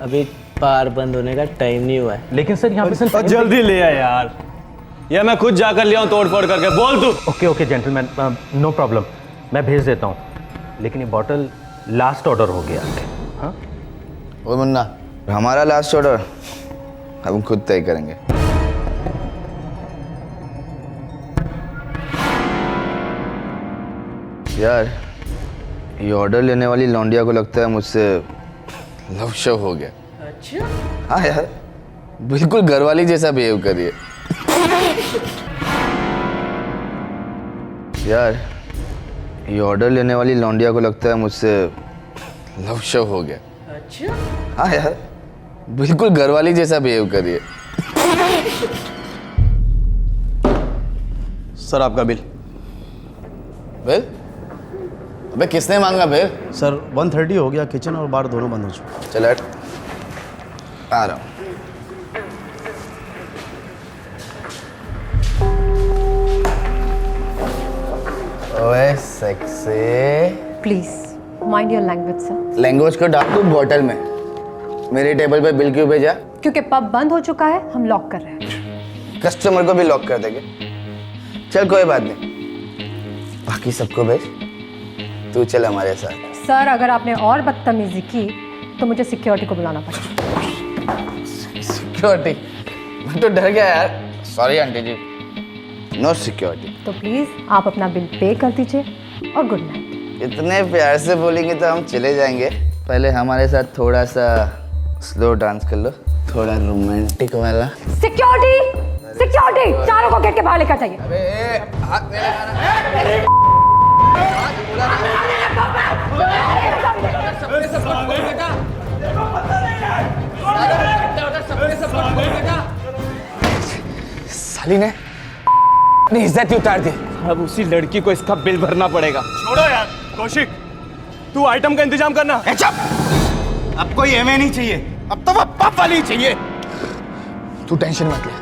अभी बार बंद होने का टाइम नहीं हुआ है। लेकिन सर यहाँ पे सर जल्दी ले आ यार, या मैं खुद जाकर ले आऊं तोड़ फोड़ करके। बोल तू। Okay okay gentleman, no problem, मैं भेज देता हूँ, लेकिन ये बॉटल लास्ट ऑर्डर हो गया। हाँ ओ मुन्ना, हमारा लास्ट ऑर्डर हम खुद तय करेंगे। यार ये ऑर्डर लेने वाली लौंडिया को लगता है मुझसे लव शव हो गया। अच्छा? हाँ यार, बिल्कुल घरवाली जैसा बिहेव कर रही है। यार ये ऑर्डर लेने वाली लौंडिया को लगता है मुझसे लव शव हो गया। अच्छा? हाँ यार, बिल्कुल घरवाली जैसा बिहेव कर रही है। सर आपका बिल। बिल? अबे किसने मांगा बिल? सर 130 हो गया, किचन और बार दोनों बंद हो चुके। चल हट, आ रहा हूँ। ओए sexy. Please mind your language sir. Language को डाल तू बॉटल में। मेरे टेबल पे बिल क्यों भेजा? क्योंकि पब बंद हो चुका है, हम लॉक कर रहे हैं। कस्टमर को भी लॉक कर देंगे। चल कोई बात नहीं, बाकी सबको भेज, तू चल हमारे साथ। सर अगर आपने और बदतमीजी की तो मुझे सिक्योरिटी को बुलाना पड़ेगा। सिक्योरिटी? मैं तो डर गया यार। सॉरी आंटी जी, नो सिक्योरिटी। तो प्लीज आप अपना बिल पे कर दीजिए और गुड नाइट। इतने प्यार से बोलेंगे तो हम चले जाएंगे। पहले हमारे साथ थोड़ा सा स्लो डांस कर लो, थोड़ा रोमांटिक वाला। सिक्योरिटी, सिक्योरिटी, चारों को गेट के बाहर लेकर जाइए। साली ने अपनी इज्जत ही उतार दी। अब उसी लड़की को इसका बिल भरना पड़ेगा। छोड़ो यार कौशिक, तू आइटम का इंतजाम करना। चुप! अब कोई एमए नहीं चाहिए, अब तो वो पब वाली चाहिए। तू टेंशन मत ले,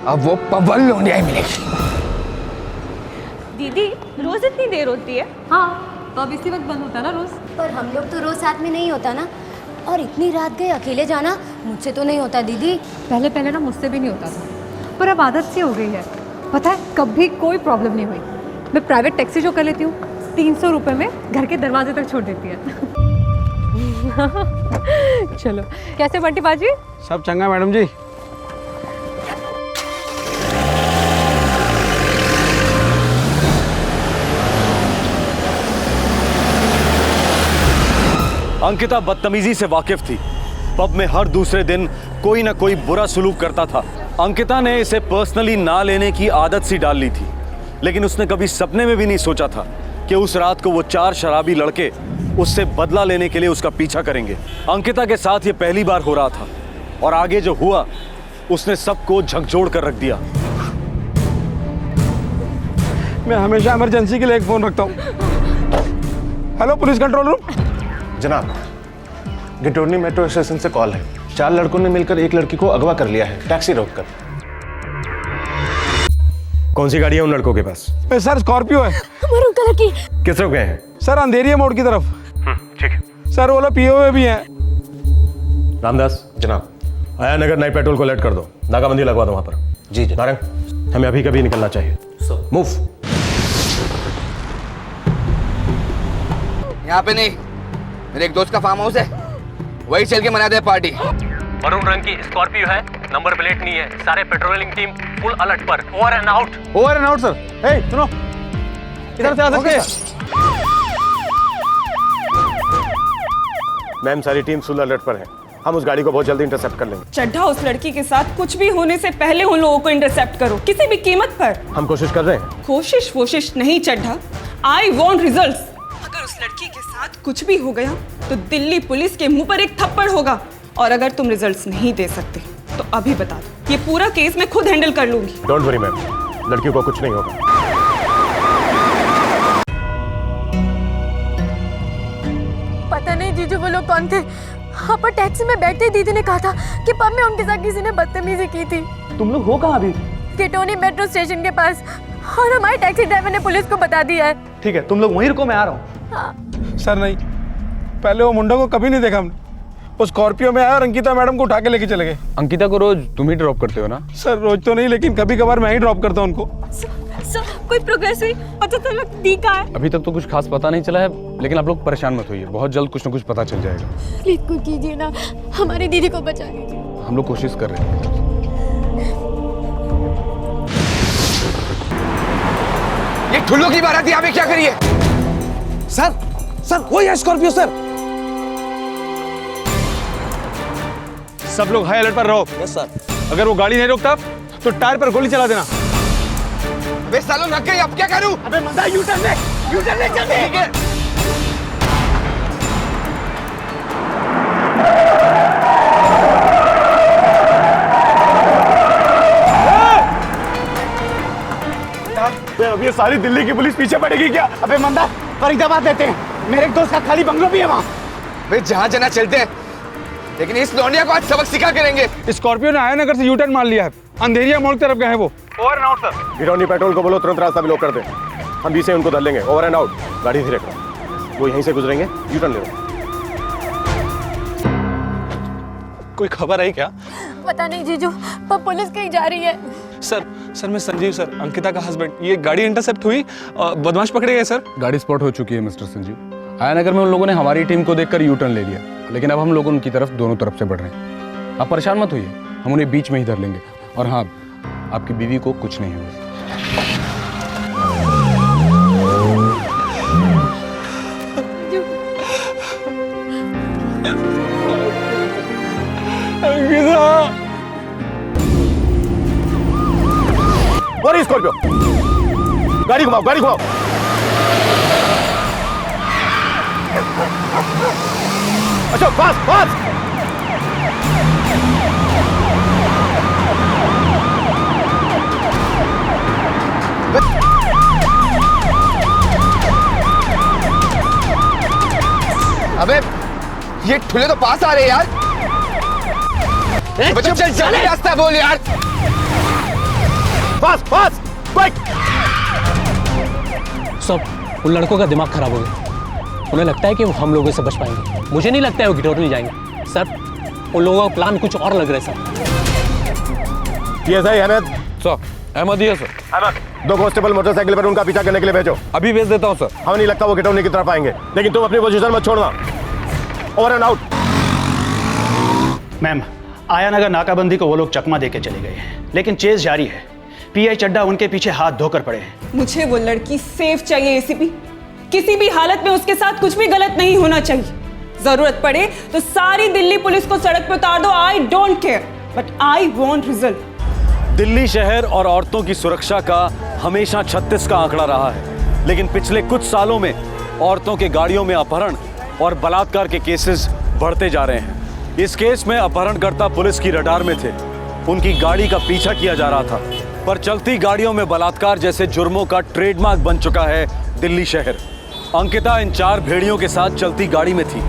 अब वो पब वाली लौंडिया ही मिलेगी। दीदी रोज इतनी देर होती है? हाँ, तो अब इसी वक्त बंद होता है ना रोज। पर हम लोग तो रोज साथ में नहीं होता ना, और इतनी रात गए अकेले जाना मुझसे तो नहीं होता दीदी। पहले पहले ना मुझसे भी नहीं होता था, पर अब आदत सी हो गई है। पता है कभी कोई प्रॉब्लम नहीं हुई। मैं प्राइवेट टैक्सी जो कर लेती हूँ 300 रुपये में घर के दरवाजे तक छोड़ देती है। चलो, कैसे बंटी बाजी? सब चंगा मैडम जी। अंकिता बदतमीजी से वाकिफ थी। पब में हर दूसरे दिन कोई ना कोई बुरा सुलूक करता था। अंकिता ने इसे पर्सनली ना लेने की आदत सी डाल ली थी, लेकिन उसने कभी सपने में भी नहीं सोचा था कि उस रात को वो 4 शराबी लड़के उससे बदला लेने के लिए उसका पीछा करेंगे। अंकिता के साथ ये पहली बार हो रहा था, और आगे जो हुआ उसने सबको झकझोर कर रख दिया। मैं हमेशा इमरजेंसी के लिए एक फोन रखता हूँ। Hello police control room. जनाब, गिटोरनी मेट्रो स्टेशन से कॉल है। 4 लड़कों ने मिलकर एक लड़की को अगवा कर लिया है, टैक्सी रोककर। कौन सी गाड़ी है उन लड़कों के पास? सर स्कॉर्पियो है। मरून कलर की। किस तरफ गए हैं? सर अंधेरिया मोड़ की तरफ। ठीक है। सर वो लोग पिए हुए भी हैं। रामदास जनाब, आया नगर नाइट पेट्रोल को अलर्ट कर दो, नाकाबंदी लगवा दो वहां पर। जी जी। नारंग, हमें अभी कभी निकलना चाहिए। मूव। यहाँ पे नहीं, मेरे एक दोस्त का फार्म हाउस है, वही चल के मनाते हैं पार्टी। मरून रंग की स्कॉर्पियो है, नंबर प्लेट नहीं है। सारे पेट्रोलिंग टीम फुल अलर्ट पर। Over and out. Over and out sir. हे सुनो, इधर से आ सकते हैं? मैम सारी टीम फुल अलर्ट पर है, हम उस गाड़ी को बहुत जल्दी इंटरसेप्ट कर लेंगे। चड्ढा उस लड़की के साथ कुछ भी होने से पहले उन लोगों को इंटरसेप्ट करो, किसी भी कीमत पर। हम कोशिश कर रहे हैं। कोशिश नहीं चड्ढा, आई वांट रिजल्ट्स। अगर उस लड़की के साथ कुछ भी हो गया तो दिल्ली पुलिस के मुंह पर एक थप्पड़ होगा, और अगर तुम रिजल्ट्स नहीं दे सकते तो अभी बता दो, ये पूरा केस मैं खुद हैंडल कर लूंगी। डोंट वरी मैम, लड़की को कुछ नहीं होगा। पता नहीं जीजू वो लोग कौन थे। हाँ, पर टैक्सी में बैठते ही दीदी ने कहा था कि पब में उनके साथ किसी ने बदतमीजी की थी। तुम लोग हो कहाँ अभी? केटोनी मेट्रो स्टेशन के पास, और हमारे टैक्सी ड्राइवर ने पुलिस को बता दिया है। ठीक है, तुम लोग वहीं रुको, मैं आ रहा हूँ। हाँ। सर नहीं, पहले वो मुंडा को कभी नहीं देखा हमने। वो स्कॉर्पियो में आया और अंकिता मैडम को उठा के लेके चले गए। अंकिता को रोज तुम ही ड्रॉप करते हो ना? सर रोज तो नहीं, लेकिन कभी कभार मैं ही ड्रॉप करता हूँ उनको। सर कोई प्रोग्रेस हुई? पता चला दी कहाँ है? अभी तक तो कुछ खास पता नहीं चला है, लेकिन आप लोग परेशान मत होइए, बहुत जल्द कुछ ना कुछ पता चल जाएगा। प्लीज कुछ कीजिए ना, हमारी दीदी को बचा लीजिए। हम लोग कोशिश कर रहे हैं। ये ठुल्लो की बारात यहाँ पे क्या करिए? सर वही है स्कॉर्पियो सर। सब लोग हाई अलर्ट पर रहो। Yes sir. अगर वो गाड़ी नहीं रोकता तो टायर पर गोली चला देना। अबे सालों लग गई, अब क्या करूं? अबे मजा यू टर्न ले जल्दी। ठीक है। अब ये सारी दिल्ली की पुलिस पीछे पड़ेगी क्या? अबे मंदा, फरीदाबाद देते हैं, मेरे एक दोस्त का खाली बंगलो भी है वहाँ। वे जहाँ जाना चलते हैं, लेकिन इस लौंडिया को आज सबक सिखा करेंगे। स्कॉर्पियो ने आया नगर से यू टर्न मार लिया है, अंधेरिया मोड़ की तरफ गए हैं वो। Over and out sir. Girauni patrol को बोलो तुरंत रास्ता ब्लॉक कर दे, हम बीच से उनको धर लेंगे। Over and out. गाड़ी धीरे करो, वो यहीं से गुजरेंगे, यू टर्न ले लो। कोई खबर आई क्या? पता नहीं जीजू, पर पुलिस कहीं जा रही है। सर मैं संजीव सर, अंकिता का हस्बैंड। ये गाड़ी इंटरसेप्ट हुई, बदमाश पकड़े गए सर। गाड़ी स्पॉट हो चुकी है मिस्टर संजीव। आयानगर में उन लोगों ने हमारी टीम को देखकर यू टर्न ले लिया, लेकिन अब हम लोग उनकी तरफ दोनों तरफ से बढ़ रहे हैं। आप परेशान मत होइए, हम उन्हें बीच में ही धर लेंगे। और हाँ, आपकी बीवी को कुछ नहीं होगा। और स्कॉर्पियो, गाड़ी घुमाओ, गाड़ी घुमाओ। अच्छा पास पास। अबे ये ठुले तो पास आ रहे यार। बच्चों चल जल्दी रास्ता बोल यार। पास पास बाइक। सब उन लड़कों का दिमाग खराब हो गया, उन्हें लगता है कि वो हम लोगों से बच पाएंगे। मुझे नहीं लगता है वो गिटोर नहीं जाएंगे सर। उन लोगों का प्लान कुछ और लग रहा है sir. PSI Ahmed. Sir Ahmed ही है सर। अहमद, 2 कांस्टेबल मोटरसाइकिल पर उनका पीछा करने के लिए भेजो। अभी भेज देता हूँ सर। हमें नहीं लगता वो गिटौनी की तरफ आएंगे, लेकिन तुम अपनी पोजीशन मत छोड़ना। Over and out. Ma'am, Aya Nagar नाकाबंदी को वो लोग चकमा देके चले गए हैं, लेकिन चेस जारी है। पीआई चड्ढा उनके पीछे हाथ धोकर पड़े हैं। मुझे वो लड़की सेफ चाहिए एसीपी। किसी भी हालत में उसके साथ कुछ भी गलत नहीं होना चाहिए। जरूरत पड़े तो सारी दिल्ली पुलिस को सड़क पर उतार दो। I don't care, but I want result. Delhi शहर और औरतों की सुरक्षा का हमेशा 36 का आंकड़ा रहा है, लेकिन पिछले कुछ सालों में औरतों के गाड़ियों में अपहरण और बलात्कार के केसेस बढ़ते जा रहे हैं। इस केस में अपहरणकर्ता पुलिस की रडार में थे, उनकी गाड़ी का पीछा किया जा रहा था, पर चलती गाड़ियों में बलात्कार जैसे जुर्मों का ट्रेडमार्क बन चुका है दिल्ली शहर। अंकिता इन 4 भेड़ियों के साथ चलती गाड़ी में थी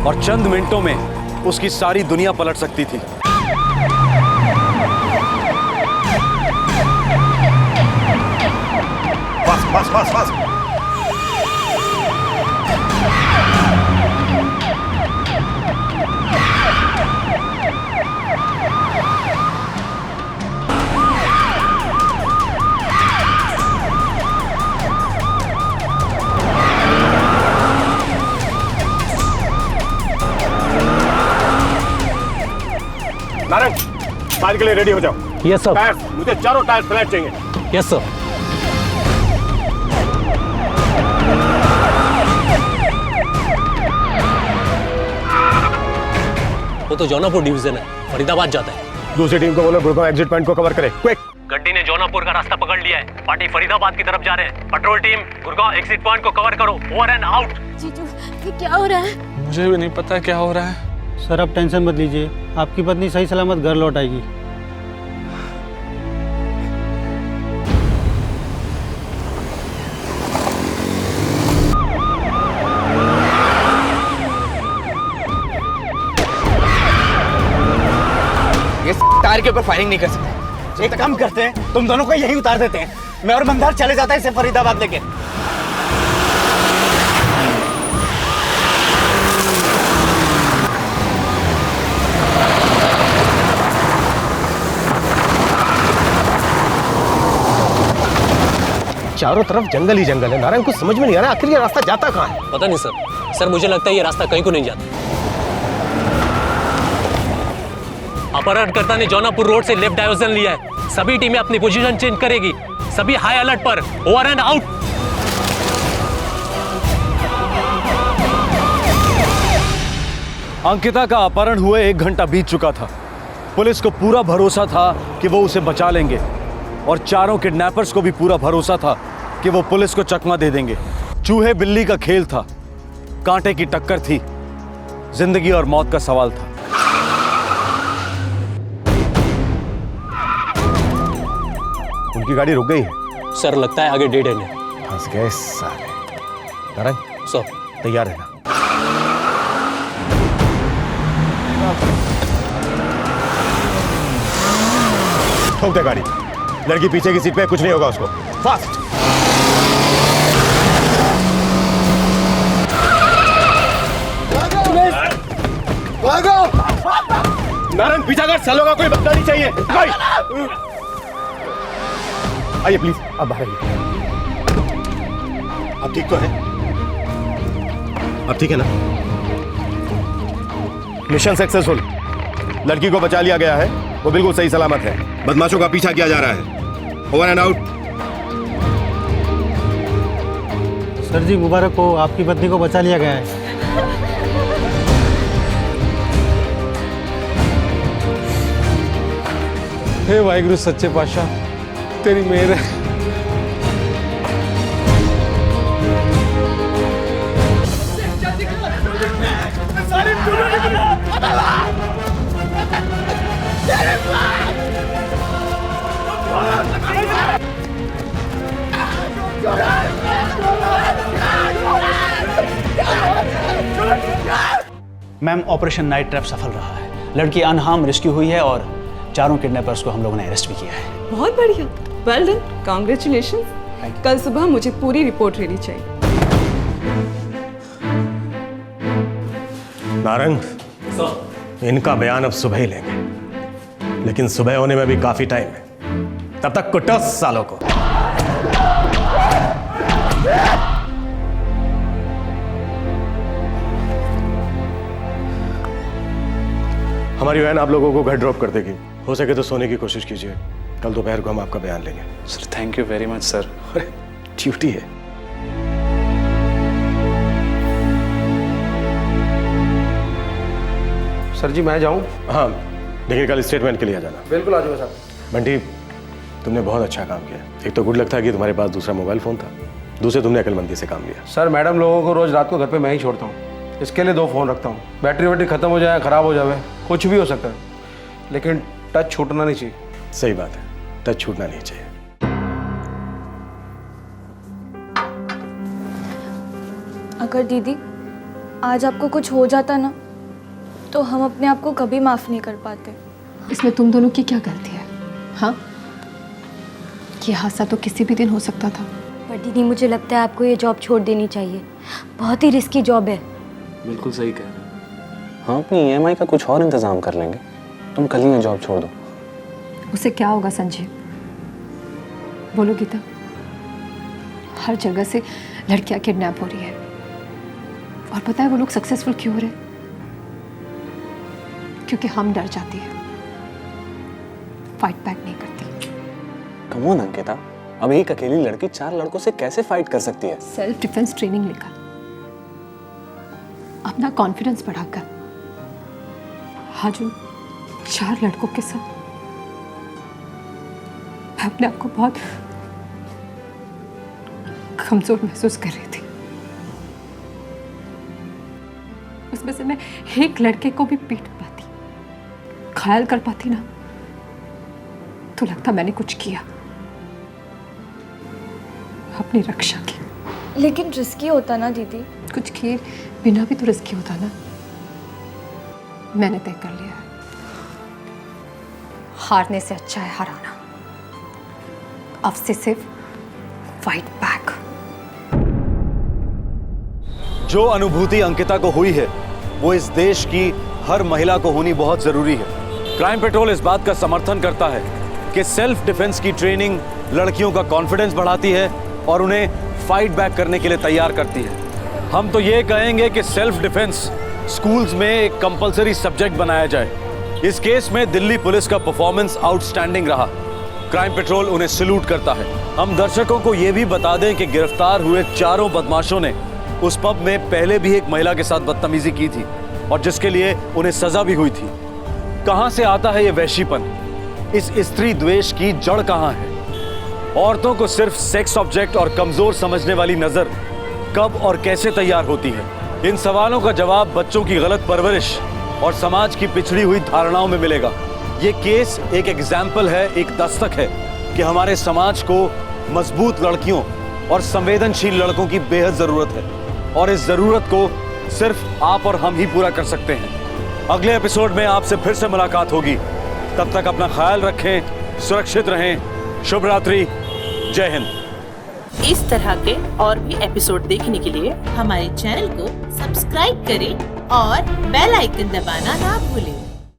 और चंद मिनटों में उसकी सारी दुनिया पलट सकती थी। बस बस बस बस। नारंग, फायर के लिए रेडी हो जाओ। Yes sir. टायर्स, मुझे चारों टायर्स फ्लैट चाहिए। Yes sir. वो तो जौनापुर डिवीजन है, फरीदाबाद जाता है। दूसरी टीम को बोलो गुड़गांव एग्जिट पॉइंट को कवर करे, क्विक। गड्डी ने जौनापुर का रास्ता पकड़ लिया है, पार्टी फरीदाबाद की तरफ जा रहे हैं। Petrol team Gurgaon exit point को कवर करो, ओवर एंड आउट। जीजू ये क्या हो रहा है? मुझे भी नहीं पता क्या हो रहा है। सर आप टेंशन मत लीजिए, आपकी पत्नी सही सलामत घर लौट आएगी। ये टायर के ऊपर फायरिंग नहीं कर सकते। एक काम करते हैं, तुम दोनों को यहीं उतार देते हैं, मैं और मंदार चले जाता है इसे फरीदाबाद लेके। चारों तरफ जंगल ही जंगल है नारायण, कुछ समझ में नहीं आ रहा आखिर ये रास्ता जाता कहाँ है। पता नहीं सर मुझे लगता है ये रास्ता कहीं को नहीं जाता। अपहरणकर्ता ने जौनापुर रोड से लेफ्ट डाइवर्जन लिया है। सभी टीमें अपनी पोजीशन चेंज करेगी, सभी हाई अलर्ट पर, ओवर एंड आउट। अंकिता का अपहरण हुए 1 घंटा बीत चुका था। पुलिस को पूरा भरोसा था कि वो उसे बचा लेंगे और चारों किडनैपर्स को भी पूरा भरोसा था कि वो पुलिस को चकमा दे देंगे। चूहे बिल्ली का खेल था, कांटे की टक्कर थी, जिंदगी और मौत का सवाल था। उनकी गाड़ी रुक गई है सर, लगता है आगे डेड एंड है। फंस गए साले। नारायण सर तैयार रहना। ठोक दे गाड़ी, लड़की पीछे की सीट पे, कुछ नहीं होगा उसको। फास्ट। नारायण पीछा कर, सालों का कोई बदला नहीं चाहिए। आइए प्लीज, अब बाहर आइए। अब ठीक तो है? अब ठीक है ना? मिशन सक्सेसफुल, लड़की को बचा लिया गया है, वो बिल्कुल सही सलामत है। बदमाशों का पीछा किया जा रहा है। Over and out. सर जी मुबारक हो, आपकी पत्नी को बचा लिया गया है। हे वाहिगुरु सच्चे पातशाह, तेरी मेहर है। मैम ऑपरेशन नाइट ट्रैप सफल रहा है, लड़की अनहार्म रेस्क्यू हुई है और चारों किडनैपर्स को हम लोगों ने अरेस्ट भी किया है। बहुत बढ़िया, वेल डन, कांग्रेचुलेशन। कल सुबह मुझे पूरी रिपोर्ट रेडी चाहिए। नारायण इनका बयान अब सुबह ही लेंगे, लेकिन सुबह होने में भी काफी टाइम है, तब तक कुटो सालों को। हमारी वैन आप लोगों को घर ड्रॉप कर देगी, हो सके तो सोने की कोशिश कीजिए। कल दोपहर को हम आपका बयान लेंगे। Sir thank you very much sir. अरे ड्यूटी है। सर जी मैं जाऊं? हाँ, लेकिन कल स्टेटमेंट के लिए आ जाना। बिल्कुल आ जाऊंगा साहब। बंटी तुमने बहुत अच्छा काम किया। एक तो गुड लक था कि तुम्हारे पास दूसरा मोबाइल फोन था, दूसरे तुमने अकलमंदी से काम लिया। सर मैडम लोगों को रोज रात को घर पे मैं ही छोड़ता हूँ, इसके लिए 2 फोन रखता हूँ। बैटरी वैटरी खत्म हो जाए, खराब हो जाए, कुछ भी हो सकता है, लेकिन टच छूटना नहीं चाहिए। सही बात है, टच छूटना नहीं चाहिए। अगर दीदी आज आपको कुछ हो जाता ना, तो हम अपने आप को कभी माफ नहीं कर पाते। इसमें तुम दोनों की क्या गलती है? हाँ, ये हादसा तो किसी भी दिन हो सकता था। पर दीदी मुझे लगता है आपको ये जॉब छोड़ देनी चाहिए, बहुत ही रिस्की जॉब है। बिल्कुल सही कह रहे हैं। हाँ, अपनी EMI का कुछ और इंतजाम कर लेंगे, तुम कल ही ये जॉब छोड़ दो। उसे क्या होगा संजीव? बोलो गीता, हर जगह से लड़कियां किडनैप हो रही है और पता है वो लोग सक्सेसफुल क्यों हो रहे? क्योंकि हम डर जाती है, फाइट बैक नहीं करती। कम ऑन अंकिता, अब एक अकेली लड़की 4 लड़कों से कैसे फाइट कर सकती है? सेल्फ डिफेंस ट्रेनिंग लेकर, अपना कॉन्फिडेंस बढ़ाकर, आज उन 4 लड़कों के साथ मैं अपने आप को बहुत कमजोर महसूस कर रही थी। उसमें से मैं एक लड़के को भी पीट पाती, घायल कर पाती ना, तो लगता मैंने कुछ किया, अपनी रक्षा की। लेकिन रिस्की होता ना दीदी। कुछ किए बिना भी तो रिस्की होता ना। मैंने तय कर लिया है, हारने से अच्छा है हराना। अब से सिर्फ फाइट बैक। जो अनुभूति अंकिता को हुई है वो इस देश की हर महिला को होनी बहुत जरूरी है। क्राइम पेट्रोल इस बात का समर्थन करता है कि सेल्फ डिफेंस की ट्रेनिंग लड़कियों का कॉन्फिडेंस बढ़ाती है और उन्हें फाइट बैक करने के लिए तैयार करती है। हम तो ये कहेंगे कि सेल्फ डिफेंस स्कूल्स में एक कंपलसरी सब्जेक्ट बनाया जाए। इस केस में दिल्ली पुलिस का परफॉर्मेंस आउटस्टैंडिंग रहा। क्राइम पेट्रोल उन्हें सैल्यूट करता है। हम दर्शकों को यह भी बता दें कि गिरफ्तार हुए 4 बदमाशों ने उस पब में पहले भी एक महिला के साथ बदतमीजी की थी और जिसके लिए उन्हें सजा भी हुई थी। कहां से आता है ये वैशीपन? इस स्त्री द्वेष की जड़ कहां है? औरतों को सिर्फ सेक्स ऑब्जेक्ट और कमजोर समझने वाली नजर कब और कैसे तैयार होती है? इन सवालों का जवाब बच्चों की गलत परवरिश और समाज की पिछड़ी हुई धारणाओं में मिलेगा। ये केस एक एग्जाम्पल है, एक दस्तक है कि हमारे समाज को मजबूत लड़कियों और संवेदनशील लड़कों की बेहद जरूरत है और इस जरूरत को सिर्फ आप और हम ही पूरा कर सकते हैं। अगले एपिसोड में आपसे फिर से मुलाकात होगी। तब तक अपना ख्याल रखें, सुरक्षित रहें। शुभ रात्रि, जय हिंद। इस तरह के और भी एपिसोड देखने के लिए हमारे चैनल को सब्सक्राइब करें और बेल आइकन दबाना ना भूलें।